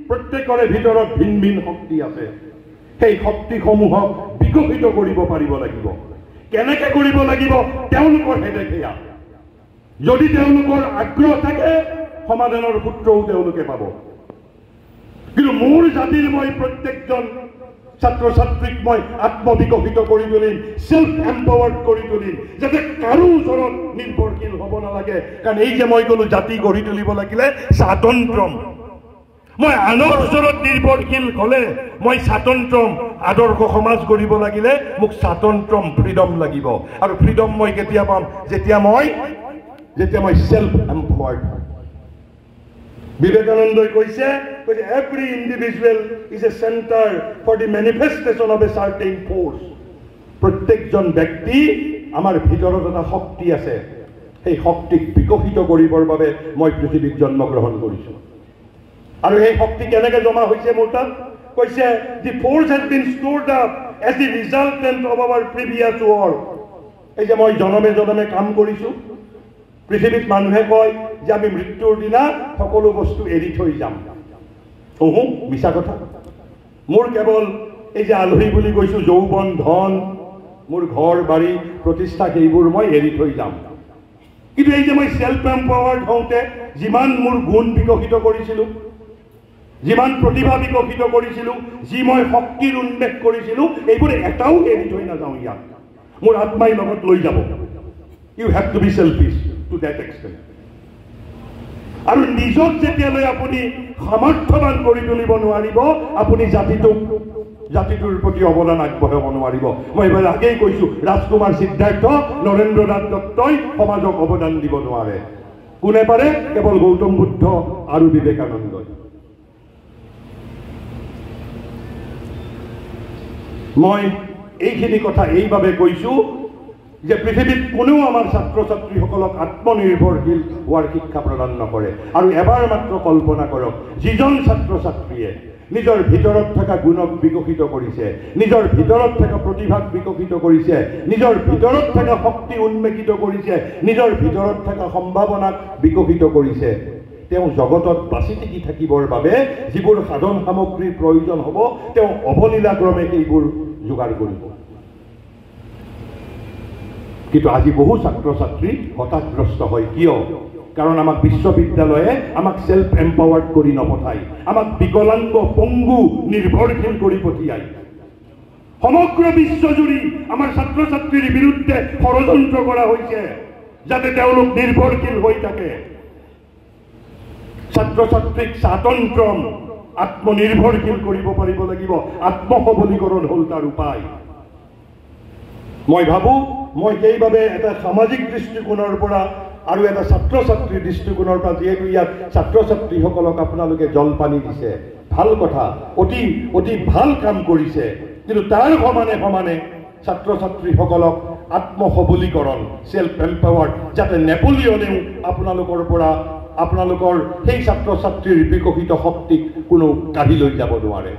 প্ৰত্যেকৰে ভিতৰত ভিন ভিন শক্তি আছে। সেই শক্তিসমূহক বিকশিত কৰিব পাৰিব লাগিব। কেনেকে কৰিব লাগিব? তেওঁলোকৰ হেদেখেয়া। যদি তেওঁলোকৰ আগ্ৰহ থাকে, সমাধানৰ সূত্ৰও তেওঁলোকে পাব। কিন্তু মোৰ জাতিৰ মই প্ৰত্যেকজন ছাত্ৰ ছাত্ৰীক মই আত্মবিকশিত কৰি তুলিম, সেল্ফ এম্পাৱাৰ্ড কৰি তুলিম, যাতে কাৰো ওচৰত নিৰ্ভৰশীল হ'ব নালাগে। কাৰণ এই যে মই ক'লো জাতি গঢ়ি তুলিব লাগিলে স্বাতন্ত্ৰম, মই আনৰ ওচৰত নিৰ্ভৰশীল হ'লে মই স্বাতন্ত্ৰম। আদৰ্শ সমাজ গঢ়িব লাগিলে মোক স্বাতন্ত্ৰম, ফ্ৰীডম লাগিব। আৰু ফ্ৰীডম মই কেতিয়া পাম? যেতিয়া মই সেল্ফ এম্পাৱাৰ্ড। বিবেকানন্দই কৈছে every individual is a center for the manifestation of a certain force. প্ৰত্যেকজন ব্যক্তি, আমাৰ ভিতৰত এটা শক্তি আছে, সেই শক্তিক বিকশিত কৰিবৰ বাবে মই পৃথিৱীত জন্মগ্ৰহণ কৰিছো। আৰু সেই শক্তি কেনেকে জমা হৈছে মোৰ তাত? কৈছে the force has been stored up as the resultant of our previous work. এই যে মই জনমে জনমে কাম কৰিছো, পৃথিৱীত মানুহে কয় যে আমি মৃত্যুৰ দিনা সকলো বস্তু এৰি থৈ যাম। মিছা কথা। মোৰ কেৱল এই যে আলহী বুলি কৈছো, যৌৱন, ধন, মোৰ ঘৰ বাৰী প্ৰতিষ্ঠা, সেইবোৰ মই এৰি থৈ যাম। কিন্তু এই যে মই সেল্ফ এম্পাৱাৰ্ড হওঁতে যিমান মোৰ গুণ বিকশিত কৰিছিলো, যিমান প্ৰতিভা বিকশিত কৰিছিলো, যি মই শক্তিৰ উন্মেষ কৰিছিলো, এইবোৰ এটাও এৰি থৈ নাযাওঁ। ইয়াত মোৰ আত্মাই লগত লৈ যাব। You have to be selfish to that extent. আৰু নিজক যেতিয়ালৈ আপুনি সামৰ্থ্যৱান কৰি তুলিব নোৱাৰিব, আপুনি জাতিটোৰ প্ৰতি অৱদান আগবঢ়াব নোৱাৰিব। মই এবাৰ আগেই কৈছো, ৰাজকুমাৰ সিদ্ধাৰ্থ, নৰেন্দ্ৰনাথ দত্তই সমাজক অৱদান দিব নোৱাৰে। কোনে পাৰে? কেৱল গৌতম বুদ্ধ আৰু বিবেকানন্দই। মই এইখিনি কথা এইভাবে কৈছো যে পৃথিৱীত কোনেও আমাৰ ছাত্ৰ ছাত্ৰীসকলক আত্মনিৰ্ভৰশীল হোৱাৰ শিক্ষা প্ৰদান নকৰে। আৰু এবাৰ মাত্ৰ কল্পনা কৰক, যিজন ছাত্ৰ ছাত্ৰীয়ে নিজৰ ভিতৰত থকা গুণক বিকশিত কৰিছে, নিজৰ ভিতৰত থকা প্ৰতিভাক বিকশিত কৰিছে, নিজৰ ভিতৰত থকা শক্তি উন্মেষিত কৰিছে, নিজৰ ভিতৰত থকা সম্ভাৱনাক বিকশিত কৰিছে, তেওঁ জগতত বাচি টিকি থাকিবৰ বাবে যিবোৰ সাধন সামগ্ৰীৰ প্ৰয়োজন হ'ব, তেওঁ অৱলীলাক্ৰমে সেইবোৰ যোগাৰ কৰিব। কিন্তু আজি বহু ছাত্ৰ ছাত্ৰী হতাশগ্ৰস্ত হয়। কিয়? কাৰণ আমাক বিশ্ববিদ্যালয়ে আমাক সেল্ফ এম্পাৱাৰ্ড কৰি নপঠায়, আমাক বিকলাংগ, পংগু, নিৰ্ভৰশীল কৰি পঠিয়ায়। সমগ্ৰ বিশ্বজুৰি আমাৰ ছাত্ৰ ছাত্ৰীৰ বিৰুদ্ধে ষড়যন্ত্ৰ কৰা হৈছে যাতে তেওঁলোক নিৰ্ভৰশীল হৈ থাকে। ছাত্ৰ ছাত্ৰীক স্বাতন্ত্ৰম, আত্মনিৰ্ভৰশীল কৰিব পাৰিব লাগিব। আত্মসবলীকৰণ হ'ল তাৰ উপায়। মই ভাবো, মই সেইভাবে এটা সামাজিক দৃষ্টিকোণৰ পৰা আৰু এটা ছাত্ৰ ছাত্ৰীৰ দৃষ্টিকোণৰ পৰা, যিহেতু ইয়াত ছাত্ৰ ছাত্ৰীসকলক আপোনালোকে জলপানী দিছে, ভাল কথা, অতি ভাল কাম কৰিছে। কিন্তু তাৰ সমানে সমানে ছাত্ৰ ছাত্ৰীসকলক আত্মসবলীকৰণ, সেল্ফ এম্পাৱাৰ্ড, যাতে নেপোলিয়নেও আপোনালোকৰ পৰা আপোনালোকৰ সেই ছাত্ৰ ছাত্ৰীৰ বিকশিত শক্তিক কোনো কাঢ়ি লৈ যাব নোৱাৰে।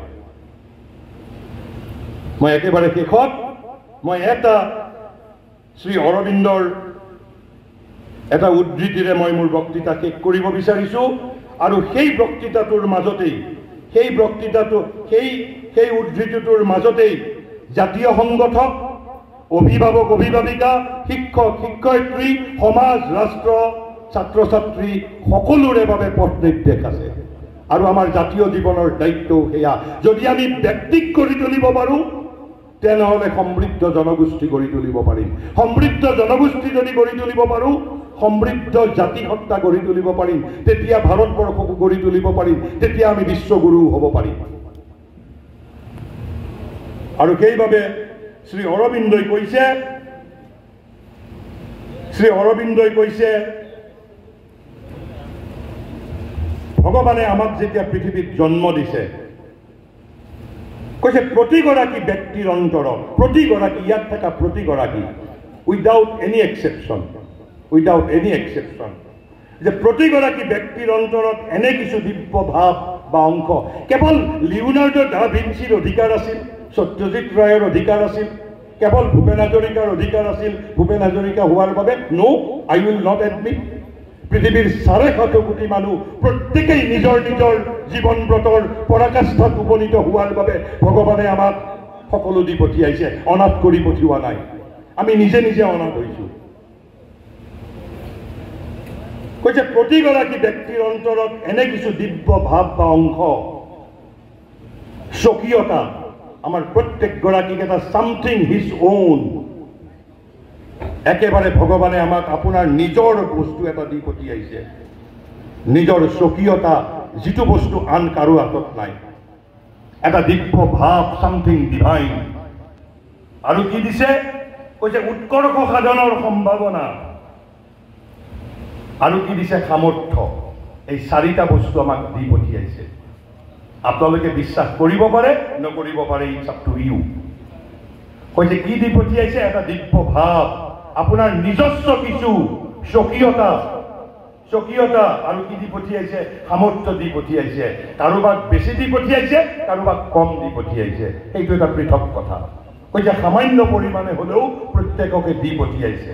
মই একেবাৰে শেষত মই এটা শ্ৰী অৰবিন্দৰ এটা উদ্ধৃতিৰে মই মোৰ বক্তৃতা শেষ কৰিব বিচাৰিছোঁ। আৰু সেই বক্তৃতাটোৰ মাজতেই সেই উদ্ধৃতিটোৰ মাজতেই জাতীয় সংগঠক, অভিভাৱক অভিভাৱিকা, শিক্ষক শিক্ষয়িত্ৰী, সমাজ, ৰাষ্ট্ৰ, ছাত্ৰ ছাত্ৰী সকলোৰে বাবে পথ নিৰ্দেশ আছে। আৰু আমাৰ জাতীয় জীৱনৰ দায়িত্বও সেয়া। যদি আমি ব্যক্তিক গঢ়ি তুলিব পাৰোঁ তেনেহ'লে সমৃদ্ধ জনগোষ্ঠী গঢ়ি তুলিব পাৰিম। সমৃদ্ধ জনগোষ্ঠী যদি গঢ়ি তুলিব পাৰোঁ, সমৃদ্ধ জাতিসত্তা গঢ়ি তুলিব পাৰিম। তেতিয়া ভাৰতবৰ্ষকো গঢ়ি তুলিব পাৰিম। তেতিয়া আমি বিশ্বগুৰু হ'ব পাৰিম। আৰু সেইবাবে শ্ৰী অৰবিন্দই কৈছে ভগৱানে আমাক যেতিয়া পৃথিৱীত জন্ম দিছে, কৈছে প্ৰতিগৰাকী ব্যক্তিৰ অন্তৰত, প্ৰতিগৰাকী ইয়াত থকা প্ৰতিগৰাকী উইদাউট এনি এক্সেপশ্যন যে প্ৰতিগৰাকী ব্যক্তিৰ অন্তৰত এনে কিছু দিব্য ভাৱ বা অংশ কেৱল লিওনাৰ্ডো দা ভিঞ্চিৰ অধিকাৰ আছিল, সত্যজিৎ ৰায়ৰ অধিকাৰ আছিল, কেৱল ভূপেন হাজৰিকাৰ অধিকাৰ আছিল ভূপেন হাজৰিকা হোৱাৰ বাবে? নো, আই উইল নট এডমিট। পৃথিৱীৰ 7.5 কোটি মানুহ প্ৰত্যেকেই নিজৰ নিজৰ জীৱন ব্ৰতৰ পৰাকাষ্ঠাত উপনীত হোৱাৰ বাবে ভগৱানে আমাক সকলো দি পঠিয়াইছে, অনাথ কৰি পঠিওৱা নাই। আমি নিজে নিজে অনাথ হৈছোঁ। কৈছে প্ৰতিগৰাকী ব্যক্তিৰ অন্তৰত এনে কিছু দিব্য ভাৱ বা অংশ, স্বকীয়তা, আমাৰ প্ৰত্যেকগৰাকীক এটা সামথিং হিজ ওন, একেবাৰে ভগৱানে আমাক আপোনাৰ নিজৰ বস্তু এটা দি পঠিয়াইছে, নিজৰ স্বকীয়তা, যিটো বস্তু আন কাৰো হাতত নাই, এটা দিব্য ভাৱ, সামথিং ডিভাইন। আৰু কি দিছে? কৈছে উৎকৰ্ষ সাধনৰ সম্ভাৱনা। আৰু কি দিছে? সামৰ্থ্য। এই 4টা বস্তু আমাক দি পঠিয়াইছে। আপোনালোকে বিশ্বাস কৰিব পাৰে, নকৰিব পাৰে, ইটছ আপ টু ইউ। কৈছে কি দি পঠিয়াইছে? এটা দিব্য ভাৱ, আপোনাৰ নিজস্ব কিছু স্বকীয়তা, আৰু কি দি পঠিয়াইছে? সামৰ্থ্য দি পঠিয়াইছে। কাৰোবাক বেছি দি পঠিয়াইছে, কাৰোবাক কম দি পঠিয়াইছে। সেইটো এটা পৃথক কথা। কৈছে সামান্য পৰিমাণে হ'লেও প্ৰত্যেককে দি পঠিয়াইছে।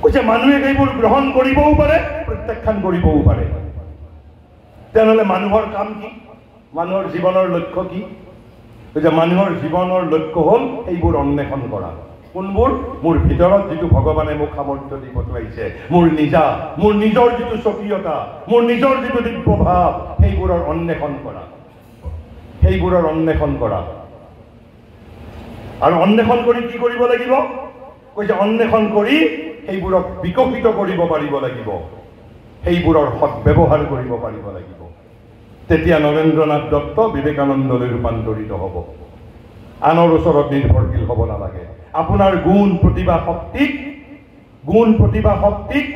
কৈছে মানুহে এইবোৰ গ্ৰহণ কৰিবও পাৰে, প্ৰত্যাখ্যান কৰিবও পাৰে। তেনেহ'লে মানুহৰ কাম কি? মানুহৰ জীৱনৰ লক্ষ্য কি? কৈছে মানুহৰ জীৱনৰ লক্ষ্য হ'ল এইবোৰ অন্বেষণ কৰা। কোনবোৰ? মোৰ ভিতৰত যিটো ভগৱানে মোক সামৰ্থ্য দি পঠোৱাইছে, মোৰ নিজৰ যিটো স্বকীয়তা, মোৰ নিজৰ যিটো দিব্য ভাৱ, সেইবোৰৰ অন্বেষণ কৰা। আৰু অন্বেষণ কৰি কি কৰিব লাগিব? কৈছে অন্বেষণ কৰি সেইবোৰক বিকশিত কৰিব পাৰিব লাগিব, সেইবোৰৰ সৎব্যৱহাৰ কৰিব পাৰিব লাগিব। তেতিয়া নৰেন্দ্ৰনাথ দত্ত বিবেকানন্দলৈ ৰূপান্তৰিত হ'ব। আনৰ ওচৰত নিৰ্ভৰশীল হ'ব নালাগে। আপোনাৰ গুণ প্ৰতিভা শক্তিক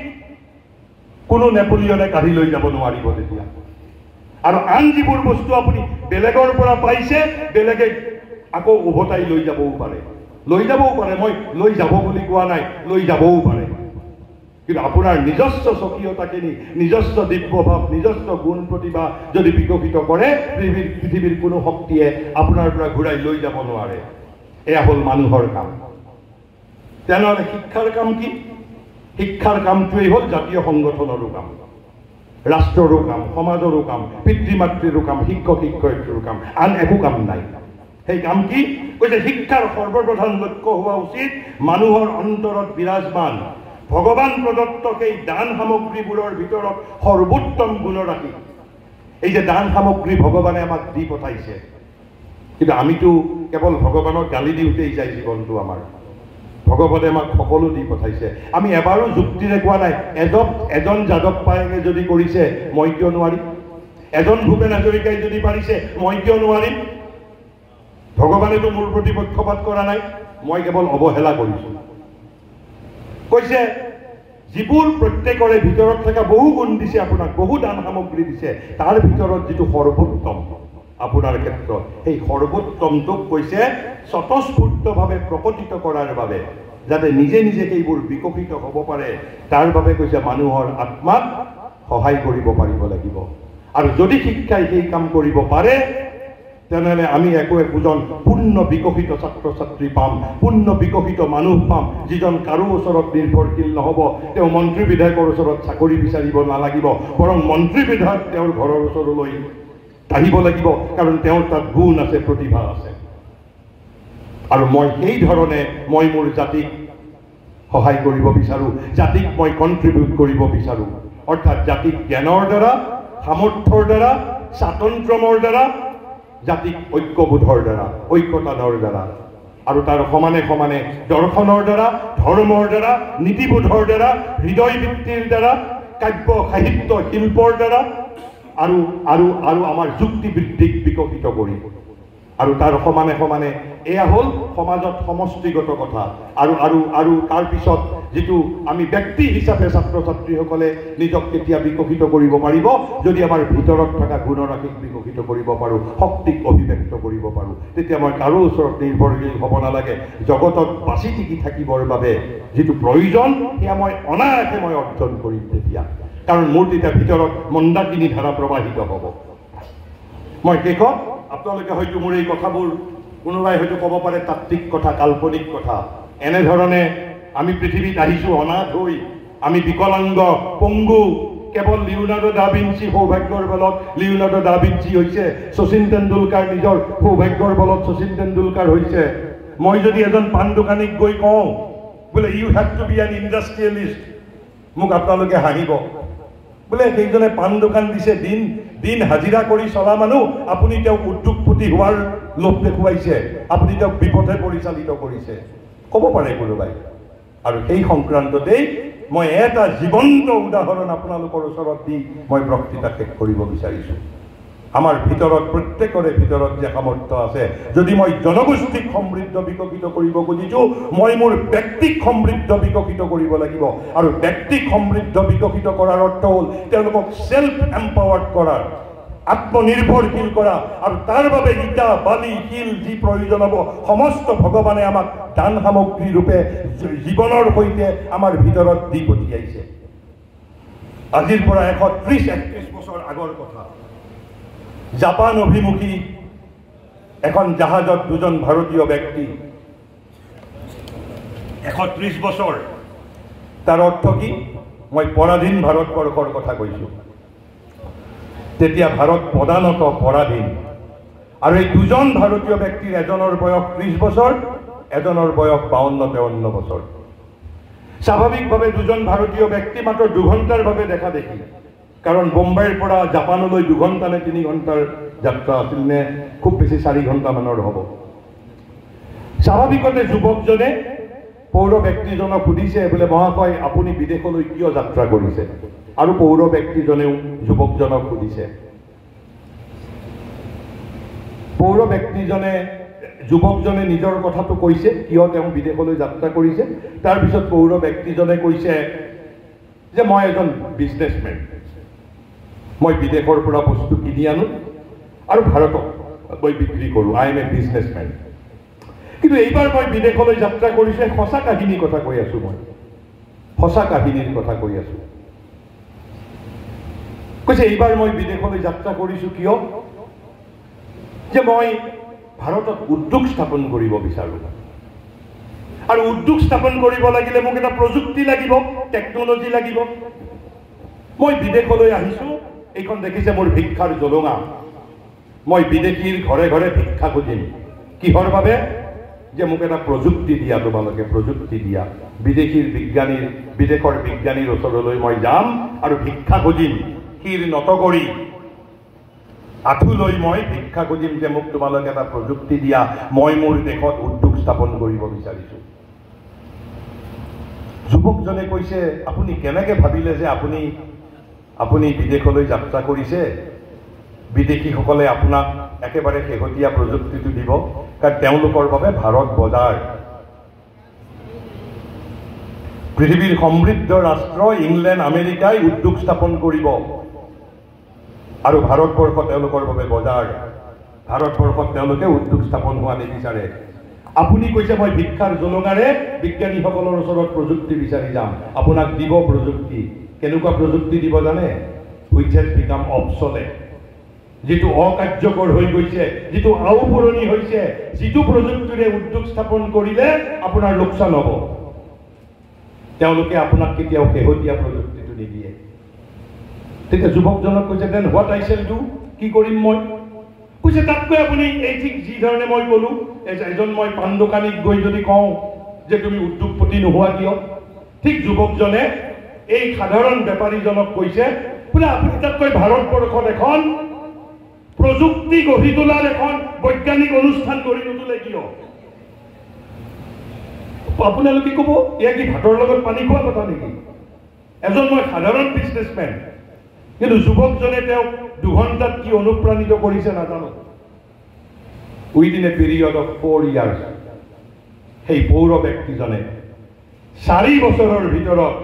কোনো নেপোলিয়নে কাঢ়ি লৈ যাব নোৱাৰিব তেতিয়া। আৰু আন যিবোৰ বস্তু আপুনি বেলেগৰ পৰা পাইছে, বেলেগে আকৌ উভতাই লৈ যাবও পাৰে। মই লৈ যাব বুলি কোৱা নাই, লৈ যাবও পাৰে। কিন্তু আপোনাৰ নিজস্ব স্বকীয়তাখিনি, নিজস্ব দিব্যভাৱ, নিজস্ব গুণ প্ৰতিভা যদি বিকশিত কৰে, পৃথিৱীৰ কোনো শক্তিয়ে আপোনাৰ পৰা ঘূৰাই লৈ যাব নোৱাৰে। এয়া হ'ল মানুহৰ কাম। তেনেহ'লে শিক্ষাৰ কাম কি? শিক্ষাৰ কামটোৱেই হ'ল জাতীয় সংগঠনৰো কাম, ৰাষ্ট্ৰৰো কাম, সমাজৰো কাম, পিতৃ মাতৃৰো কাম, শিক্ষক শিক্ষয়িত্ৰীৰো কাম। আন একো কাম নাই। সেই কাম কি? কৈছে শিক্ষাৰ সৰ্বপ্ৰধান লক্ষ্য হোৱা উচিত মানুহৰ অন্তৰত বিৰাজমান ভগৱান প্ৰদত্ত সেই দান সামগ্ৰীবোৰৰ ভিতৰত সৰ্বোত্তম গুণৰাশি। এই যে দান সামগ্ৰী ভগৱানে আমাক দি পঠাইছে, কিন্তু আমিতো কেৱল ভগৱানক গালি দিওঁতেই যায় জীৱনটো আমাৰ। ভগৱানে আমাক সকলো দি পঠাইছে। আমি এবাৰো যুক্তিৰে কোৱা নাই এজন যাদৱ পায়েঙে যদি কৰিছে মই কিয় নোৱাৰিম, এজন ভূপেন হাজৰিকাই যদি পাৰিছে মই কিয় নোৱাৰিম। ভগৱানেতো মোৰ প্ৰতি পক্ষপাত কৰা নাই, মই কেৱল অৱহেলা কৰিছোঁ। কৈছে যিবোৰ প্ৰত্যেকৰে ভিতৰত থকা বহু গুণ দিছে আপোনাক, বহু দান সামগ্ৰী দিছে, তাৰ ভিতৰত যিটো সৰ্বোত্তম আপোনাৰ ক্ষেত্ৰত, সেই সৰ্বোত্তমটোক কৈছে স্বতঃস্ফূৰ্তভাৱে প্ৰকটিত কৰাৰ বাবে, যাতে নিজে নিজে সেইবোৰ বিকশিত হ'ব পাৰে, তাৰ বাবে কৈছে মানুহৰ আত্মাত সহায় কৰিব পাৰিব লাগিব। আৰু যদি শিক্ষাই সেই কাম কৰিব পাৰে তেনেহ'লে আমি একোজন পূৰ্ণ বিকশিত ছাত্ৰ ছাত্ৰী পাম, পূৰ্ণ বিকশিত মানুহ পাম, যিজন কাৰো ওচৰত নিৰ্ভৰশীল নহ'ব। তেওঁ মন্ত্ৰী বিধায়কৰ ওচৰত চাকৰি বিচাৰিব নালাগিব, বৰং মন্ত্ৰী বিধায়ক তেওঁৰ ঘৰৰ ওচৰলৈ আহিব লাগিব, কাৰণ তেওঁৰ তাত গুণ আছে, প্ৰতিভা আছে। আৰু মই সেই ধৰণে মই মোৰ জাতিক সহায় কৰিব বিচাৰোঁ, জাতিক মই কণ্ট্ৰিবিউট কৰিব বিচাৰোঁ। অৰ্থাৎ জাতিক জ্ঞানৰ দ্বাৰা, সামৰ্থ্যৰ দ্বাৰা, স্বাতন্ত্ৰ্যমৰ দ্বাৰা, জাতিক ঐক্যবোধৰ দ্বাৰা, ঐক্যতানৰ দ্বাৰা, আৰু তাৰ সমানে সমানে দৰ্শনৰ দ্বাৰা, ধৰ্মৰ দ্বাৰা, নীতিবোধৰ দ্বাৰা, হৃদয়বৃত্তিৰ দ্বাৰা, কাব্য সাহিত্য শিল্পৰ দ্বাৰা, আৰু আৰু আৰু আমাৰ যুক্তিবৃত্তিক বিকশিত কৰি, আৰু তাৰ সমানে সমানে এয়া হ'ল সমাজত সমষ্টিগত কথা। আৰু আৰু আৰু তাৰপিছত যিটো আমি ব্যক্তি হিচাপে ছাত্ৰ ছাত্ৰীসকলে নিজক কেতিয়া বিকশিত কৰিব পাৰিব, যদি আমাৰ ভিতৰত থকা গুণৰাশিক বিকশিত কৰিব পাৰোঁ, শক্তিক অভিব্যক্ত কৰিব পাৰোঁ, তেতিয়া মই কাৰো ওচৰত নিৰ্ভৰশীল হ'ব নালাগে। জগতত বাচি টিকি থাকিবৰ বাবে যিটো প্ৰয়োজন সেয়া মই অনায়াসে মই অৰ্জন কৰিম তেতিয়া, কাৰণ মোৰ তেতিয়া ভিতৰত মন্দাকিনী ধাৰা প্ৰবাহিত হ'ব। মই শেষত আপোনালোকে হয়তো মোৰ এই কথাবোৰ কোনোবাই হয়তো ক'ব পাৰে তাত্ত্বিক কথা, কাল্পনিক কথা। এনেধৰণে আমি পৃথিৱীত আহিছোঁ অনাথ হৈ, আমি বিকলাংগ, পংগু, কেৱল লিওনাৰ্ডো দা ভিঞ্চি সৌভাগ্যৰ বলত লিওনাৰ্ডো দা ভিঞ্চি হৈছে, শচীন তেণ্ডুলকাৰ নিজৰ সৌভাগ্যৰ বলত শচীন তেণ্ডুলকাৰ হৈছে। মই যদি এজন পাণ দোকানীক গৈ কওঁ বোলে you have to be an industrialist, মোক আপোনালোকে হাঁহিব, বোলে সেইজনে পাণ দোকান দিছে, দিন দিন হাজিৰা কৰি চলা মানুহ, আপুনি তেওঁক উদ্যোগপতি হোৱাৰ লোভ দেখুৱাইছে, আপুনি তেওঁক বিপথে পৰিচালিত কৰিছে, ক'ব পাৰে কোনোবাই। আৰু সেই সংক্ৰান্ততেই মই এটা জীৱন্ত উদাহৰণ আপোনালোকৰ ওচৰত দি মই বক্তৃতা শেষ কৰিব বিচাৰিছোঁ। আমাৰ ভিতৰত প্ৰত্যেকৰে ভিতৰত যে সামৰ্থ্য আছে, যদি মই জনগোষ্ঠীক সমৃদ্ধ বিকশিত কৰিব খুজিছোঁ, মই মোৰ ব্যক্তিক সমৃদ্ধ বিকশিত কৰিব লাগিব। আৰু ব্যক্তিক সমৃদ্ধ বিকশিত কৰাৰ অৰ্থ হ'ল তেওঁলোকক ছেল্ফ এম্পাৱাৰ্ড কৰাৰ, আত্মনিৰ্ভৰশীল কৰা, আৰু তাৰ বাবে ইটা বালি শিল যি প্ৰয়োজন হ'ব সমস্ত ভগৱানে আমাক দান সামগ্ৰী ৰূপে জীৱনৰ সৈতে আমাৰ ভিতৰত দি পঠিয়াইছে। আজিৰ পৰা 130-31 বছৰ আগৰ কথা, জাপান অভিমুখী এখন জাহাজত দুজন ভাৰতীয় ব্যক্তি, 130 বছৰ, তাৰ অৰ্থ কি? মই পৰাধীন ভাৰতবৰ্ষৰ কথা কৈছোঁ। তেতিয়া ভাৰত প্ৰধানত পৰাধীন, আৰু এই দুজন ভাৰতীয় ব্যক্তিৰ এজনৰ বয়স 30 বছৰ, এজনৰ বয়স 52-53 বছৰ। স্বাভাৱিকভাৱে দুজন ভাৰতীয় ব্যক্তি মাত্ৰ 2 ঘণ্টাৰ বাবে দেখা দেখি, কাৰণ বোম্বাইৰ পৰা জাপানলৈ 2 ঘণ্টা নে 3 ঘণ্টাৰ যাত্ৰা আছিল, নে খুব বেছি 4 ঘণ্টামানৰ হ'ব। স্বাভাৱিকতে যুৱকজনে পৌৰ ব্যক্তিজনক সুধিছে বোলে মহাশয় আপুনি বিদেশলৈ কিয় যাত্ৰা কৰিছে, আৰু পৌৰ ব্যক্তিজনেও যুৱকজনক সুধিছে। পৌৰ ব্যক্তিজনে যুৱকজনে নিজৰ কথাটো কৈছে কিয় তেওঁ বিদেশলৈ যাত্ৰা কৰিছে। তাৰপিছত পৌৰ ব্যক্তিজনে কৈছে যে মই এজন বিজনেছমেন, মই বিদেশৰ পৰা বস্তু কিনি আনো আৰু ভাৰতক মই বিক্ৰী কৰোঁ, আই এম এ বিজনেছমেন। কিন্তু এইবাৰ মই বিদেশলৈ যাত্ৰা কৰিছোঁ, সঁচা কাহিনীৰ কথা কৈ আছোঁ, মই সঁচা কাহিনীৰ কথা কৈ আছোঁ। কৈছে এইবাৰ মই বিদেশলৈ যাত্ৰা কৰিছোঁ কিয়, যে মই ভাৰতত উদ্যোগ স্থাপন কৰিব বিচাৰোঁ, আৰু উদ্যোগ স্থাপন কৰিব লাগিলে মোক এটা প্ৰযুক্তি লাগিব, টেকনলজি লাগিব। মই বিদেশলৈ আহিছোঁ, এইখন দেখিছে মোৰ ভিক্ষাৰ জলঙা, মই বিদেশীৰ ঘৰে ঘৰে ভিক্ষা খুজিম। কিহৰ বাবে? যে মোক এটা প্ৰযুক্তি দিয়া, তোমালোকে প্ৰযুক্তি দিয়া। বিদেশৰ বিজ্ঞানীৰ ওচৰলৈ মই যাম আৰু ভিক্ষা খুজিম, শিৰ নত কৰি আঁঠু লৈ মই ভিক্ষা খুজিম যে মোক তোমালোকে এটা প্ৰযুক্তি দিয়া, মই মোৰ দেশত উদ্যোগ স্থাপন কৰিব বিচাৰিছোঁ। যুৱকজনে কৈছে আপুনি কেনেকৈ ভাবিলে যে আপুনি বিদেশলৈ যাত্ৰা কৰিছে, বিদেশীসকলে আপোনাক একেবাৰে শেহতীয়া প্ৰযুক্তিটো দিব, কাৰণ তেওঁলোকৰ বাবে ভাৰত বজাৰ। পৃথিৱীৰ সমৃদ্ধ ৰাষ্ট্ৰ ইংলেণ্ড আমেৰিকাই উদ্যোগ স্থাপন কৰিব, আৰু ভাৰতবৰ্ষ তেওঁলোকৰ বাবে বজাৰ। ভাৰতবৰ্ষত তেওঁলোকে উদ্যোগ স্থাপন হোৱা নিবিচাৰে। আপুনি কৈছে মই ভিক্ষাৰ জলঙাৰে বিজ্ঞানীসকলৰ ওচৰত প্ৰযুক্তি বিচাৰি যাম, আপোনাক দিব প্ৰযুক্তি। কেনেকুৱা প্ৰযুক্তি দিব জানে? which has become obsolete, যেটো অকাৰ্যকৰ হৈ গৈছে, যেটো আউপুৰণি হৈছে, যেটো প্ৰযুক্তিৰে উদ্যোগ স্থাপন কৰিলে আপোনাৰ লোকচান হ'ব, তেওঁলোকে আপোনাক কেতিয়াও শেহতীয়া প্ৰযুক্তিটো নিদিয়ে। তেতিয়া যুৱকজনক কৈছে, then what I shall do, কি কৰিম মই? কৈছে তাতকৈ আপুনি এই ঠিক যি ধৰণে মই ক'লো, এজন মই পাণ দোকানীক গৈ যদি কওঁ যে তুমি উদ্যোগপতি নোহোৱা কিয়, ঠিক যুৱকজনে এই সাধাৰণ বেপাৰীজনক কৈছে, বোলে আপুনি তাতকৈ ভাৰতবৰ্ষত এখন প্ৰযুক্তি গঢ়ি তোলাৰ এখন বৈজ্ঞানিক অনুষ্ঠান গঢ়ি নোতোলে কিয়? আপোনালোকে ক'ব এয়া কি ভাতৰ লগত পানী খোৱা কথা নেকি? এজন মই সাধাৰণ বিজনেছমেন, কিন্তু যুৱকজনে তেওঁক 2 ঘণ্টাত কি অনুপ্ৰাণিত কৰিছে নাজানো। Within a period of 4 years সেই পৌৰ ব্যক্তিজনে 4 বছৰৰ ভিতৰত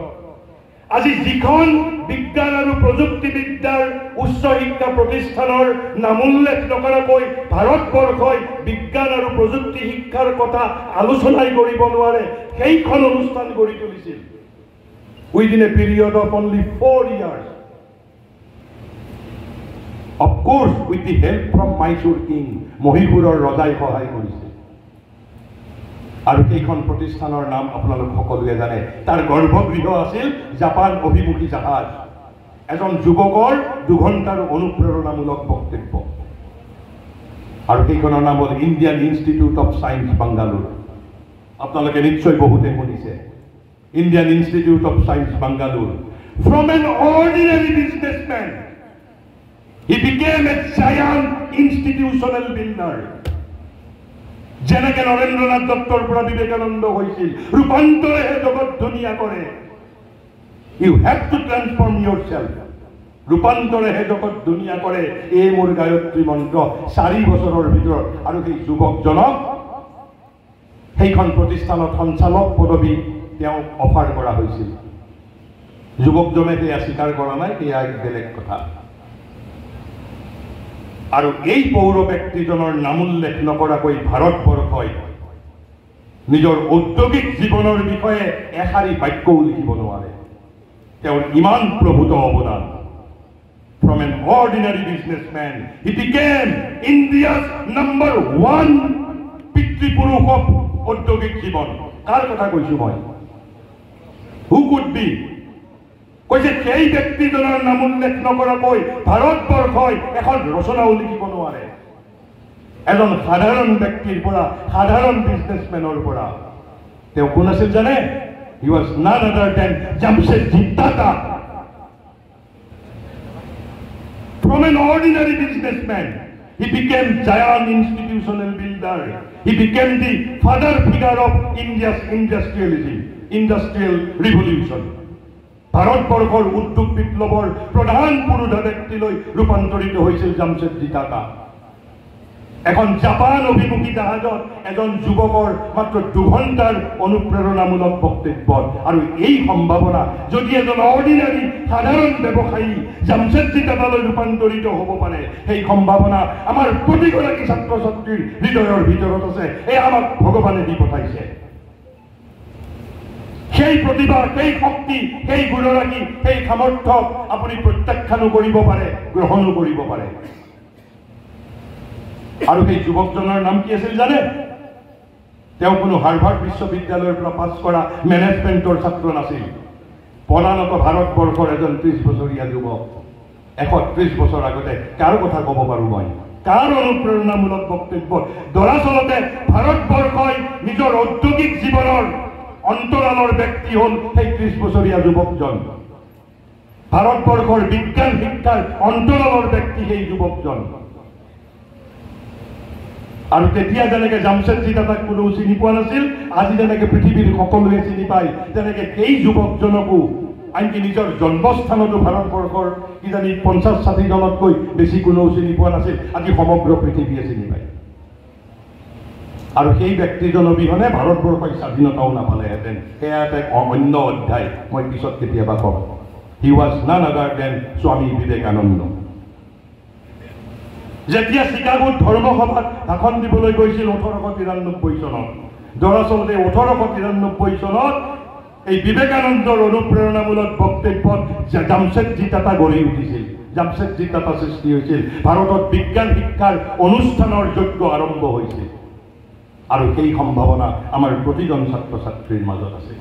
আজি যিখন বিজ্ঞান আৰু প্ৰযুক্তিবিদ্যাৰ উচ্চ শিক্ষা প্ৰতিষ্ঠানৰ নামোল্লেখ নকৰাকৈ ভাৰতবৰ্ষই বিজ্ঞান আৰু প্ৰযুক্তি শিক্ষাৰ কথা আলোচনাই কৰিব নোৱাৰে সেইখন অনুষ্ঠান গঢ়ি তুলিছিল within a period of only 4 years. Of course, with the help from Mysore King, মহীশূৰৰ ৰজাই সহায় কৰিছিল। আৰু সেইখন প্ৰতিষ্ঠানৰ নাম আপোনালোক সকলোৱে জানে, তাৰ গৰ্ভগৃহ আছিল জাপান অভিমুখী জাহাজ। এজন যুৱকৰ 2 ঘণ্টাৰ অনুপ্ৰেৰণামূলক বক্তব্য, আৰু সেইখনৰ নাম হ'ল Indian institute of science Bangalore. আপোনালোকে নিশ্চয় বহুতে শুনিছে, Indian institute of science Bangalore. From an ordinary businessman, he became a giant institutional builder. যেনেকে নৰেন্দ্ৰনাথ দত্তৰ পৰা বিবেকানন্দ হৈছিল, ৰূপান্তৰেহে জগত ধুনীয়া কৰে। You have to transform yourself. ৰূপান্তৰেহে জগত ধুনীয়া কৰে, এই মোৰ গায়ত্ৰী মন্ত্ৰ 4 বছৰৰ ভিতৰত। আৰু সেই যুৱকজনক সেইখন প্ৰতিষ্ঠানত সঞ্চালক পদবী তেওঁক অফাৰ কৰা হৈছিল। যুৱকজনে সেয়া স্বীকাৰ কৰা নাই, এয়া এক বেলেগ কথা। আৰু এই পৌৰ ব্যক্তিজনৰ নামোল্লেখ নকৰাকৈ ভাৰতবৰ্ষই নিজৰ ঔদ্যোগিক জীৱনৰ বিষয়ে এষাৰি বাক্যও লিখিব নোৱাৰে। তেওঁৰ ইমান প্ৰভূত অৱদান। From an ordinary businessman, he became India's #1 পিতৃপুৰুষ of ঔদ্যোগিক জীৱন। কাৰ কথা কৈছো মই? Who could be? কৈছে সেই ব্যক্তিজনৰ নাম উল্লেখ নকৰাকৈ ভাৰতবৰ্ষই এখন ৰচনাও লিখিব নোৱাৰে। এজন সাধাৰণ ব্যক্তিৰ পৰা, সাধাৰণ বিজনেছমেনৰ পৰা। তেওঁ কোন আছিল জানে? He was none other than Jamsetji Tata. From an ordinary businessman, he became giant institutional builder. He became the father figure of India's industrialism, industrial revolution. ভাৰতবৰ্ষৰ উদ্যোগ বিপ্লৱৰ প্ৰধান পুৰুধা ব্যক্তিলৈ ৰূপান্তৰিত হৈছিল জামছেদজী টাটা। এখন জাপান অভিমুখী জাহাজত এজন যুৱকৰ মাত্ৰ 2 ঘণ্টাৰ অনুপ্ৰেৰণামূলক বক্তব্য। আৰু এই সম্ভাৱনা যদি এজন অৰ্ডিনাৰী সাধাৰণ ব্যৱসায়ী জামছেদজী টাটালৈ ৰূপান্তৰিত হ'ব পাৰে, সেই সম্ভাৱনা আমাৰ প্ৰতিগৰাকী ছাত্ৰ ছাত্ৰীৰ হৃদয়ৰ ভিতৰত আছে। এয়া আমাক ভগৱানে দি পঠাইছে। সেই প্ৰতিভা, সেই শক্তি, সেই গুণৰাগী, সেই সামৰ্থ্য আপুনি প্ৰত্যাখ্যানো কৰিব পাৰে, গ্ৰহণো কৰিব পাৰে। আৰু সেই যুৱকজনৰ নাম কি আছিল জানে? তেওঁ কোনো হাৰ্ভাৰ্ড বিশ্ববিদ্যালয়ৰ পৰা পাছ কৰা মেনেজমেণ্টৰ ছাত্ৰ নাছিল। প্ৰধানত ভাৰতবৰ্ষৰ এজন 30 বছৰীয়া যুৱক। 130 বছৰ আগতে কাৰ কথা ক'ব পাৰোঁ মই? কাৰ অনুপ্ৰেৰণামূলক বক্তব্য? দৰাচলতে ভাৰতবৰ্ষই নিজৰ ঔদ্যোগিক জীৱনৰ অন্তৰালৰ ব্যক্তি হ'ল সেই 30 বছৰীয়া যুৱকজন। ভাৰতবৰ্ষৰ বিজ্ঞান শিক্ষাৰ অন্তৰালৰ ব্যক্তি সেই যুৱকজন। আৰু তেতিয়া যেনেকে জামছেদজী টাটাক কোনো চিনি পোৱা নাছিল, আজি যেনেকে পৃথিৱীৰ সকলোৱে চিনি পায়, তেনেকে সেই যুৱকজনকো আনকি নিজৰ জন্মস্থানতো ভাৰতবৰ্ষৰ কিজানি 50-60 জনতকৈ বেছি কোনেও চিনি পোৱা নাছিল, আজি সমগ্ৰ পৃথিৱীয়ে চিনি পায়। আৰু সেই ব্যক্তিজন অবিহনে ভাৰতবৰ্ষই স্বাধীনতাও নাপালেহেঁতেন। সেয়া এক অন্য অধ্যায়, মই পিছত কেতিয়াবা কম। হি ৱাজ নান আদাৰ দেন স্বামী বিবেকানন্দ। যেতিয়া চিকাগোত ধৰ্মসভাত ভাষণ দিবলৈ গৈছিল 1893 চনত, দৰাচলতে 1893 চনত এই বিবেকানন্দৰ অনুপ্ৰেৰণামূলক বক্তব্যত জামছেদজী টাটা গঢ়ি উঠিছিল। জামছেদজী টাটা সৃষ্টি হৈছিল, ভাৰতত বিজ্ঞান শিক্ষাৰ অনুষ্ঠানৰ যজ্ঞ আৰম্ভ হৈছিল। আৰু সেই সম্ভাৱনা আমাৰ প্ৰতিজন ছাত্ৰ ছাত্ৰীৰ মাজত আছে।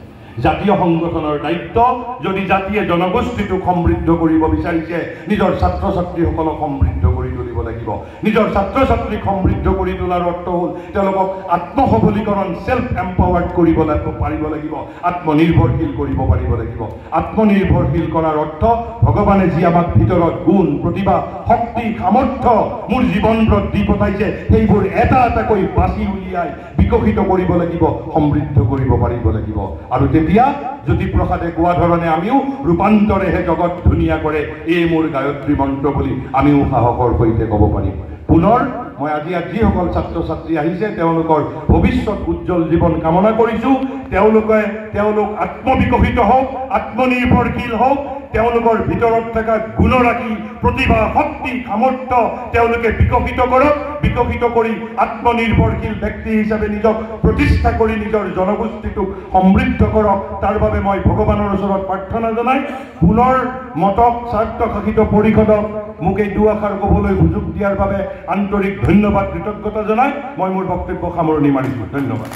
জাতীয় সংগঠনৰ দায়িত্ব, যদি জাতিয়ে জনগোষ্ঠীটোক সমৃদ্ধ কৰিব বিচাৰিছে, নিজৰ ছাত্ৰ ছাত্ৰীসকলক সমৃদ্ধ কৰি তুলিব লাগিব। নিজৰ ছাত্ৰ ছাত্ৰীক সমৃদ্ধ কৰি তোলাৰ অৰ্থ হ'ল তেওঁলোকক আত্মসবলীকৰণ, সেলফ এম্পাৱাৰ্ড কৰিব পাৰিব লাগিব, আত্মনিৰ্ভৰশীল কৰিব পাৰিব লাগিব। আত্মনিৰ্ভৰশীল কৰাৰ অৰ্থ ভগৱানে যি আমাক ভিতৰত গুণ, প্ৰতিভা, শক্তি, সামৰ্থ্য মোৰ জীৱনবোৰত দি পঠাইছে, সেইবোৰ এটা এটাকৈ বাছি উলিয়াই বিকশিত কৰিব লাগিব, সমৃদ্ধ কৰিব পাৰিব লাগিব। আৰু তেতিয়া জ্যোতিপ্ৰসাদে কোৱা ধৰণে আমিও ৰূপান্তৰেহে জগত ধুনীয়া কৰে, এই মোৰ গায়ত্ৰী মন্ত্ৰ বুলি আমিও সাহসৰ সৈতে ক'ব পাৰিম। পুনৰ মই আজি যিসকল ছাত্ৰ ছাত্ৰী আহিছে তেওঁলোকৰ ভৱিষ্যত উজ্জ্বল জীৱন কামনা কৰিছোঁ। তেওঁলোক আত্মবিকশিত হওক, আত্মনিৰ্ভৰশীল হওক, তেওঁলোকৰ ভিতৰত থকা গুণৰাশি, প্ৰতিভা, শক্তি, সামৰ্থ্য তেওঁলোকে বিকশিত কৰক। বিকশিত কৰি আত্মনিৰ্ভৰশীল ব্যক্তি হিচাপে নিজক প্ৰতিষ্ঠা কৰি নিজৰ জনগোষ্ঠীটোক সমৃদ্ধ কৰক। তাৰ বাবে মই ভগৱানৰ ওচৰত প্ৰাৰ্থনা জনাই পুনৰ মতক স্বায়ত্তশাসিত পৰিষদক মোক এই দুআষাৰ ক'বলৈ সুযোগ দিয়াৰ বাবে আন্তৰিক ধন্যবাদ, কৃতজ্ঞতা জনাই মই মোৰ বক্তব্য সামৰণি মাৰিছোঁ। ধন্যবাদ।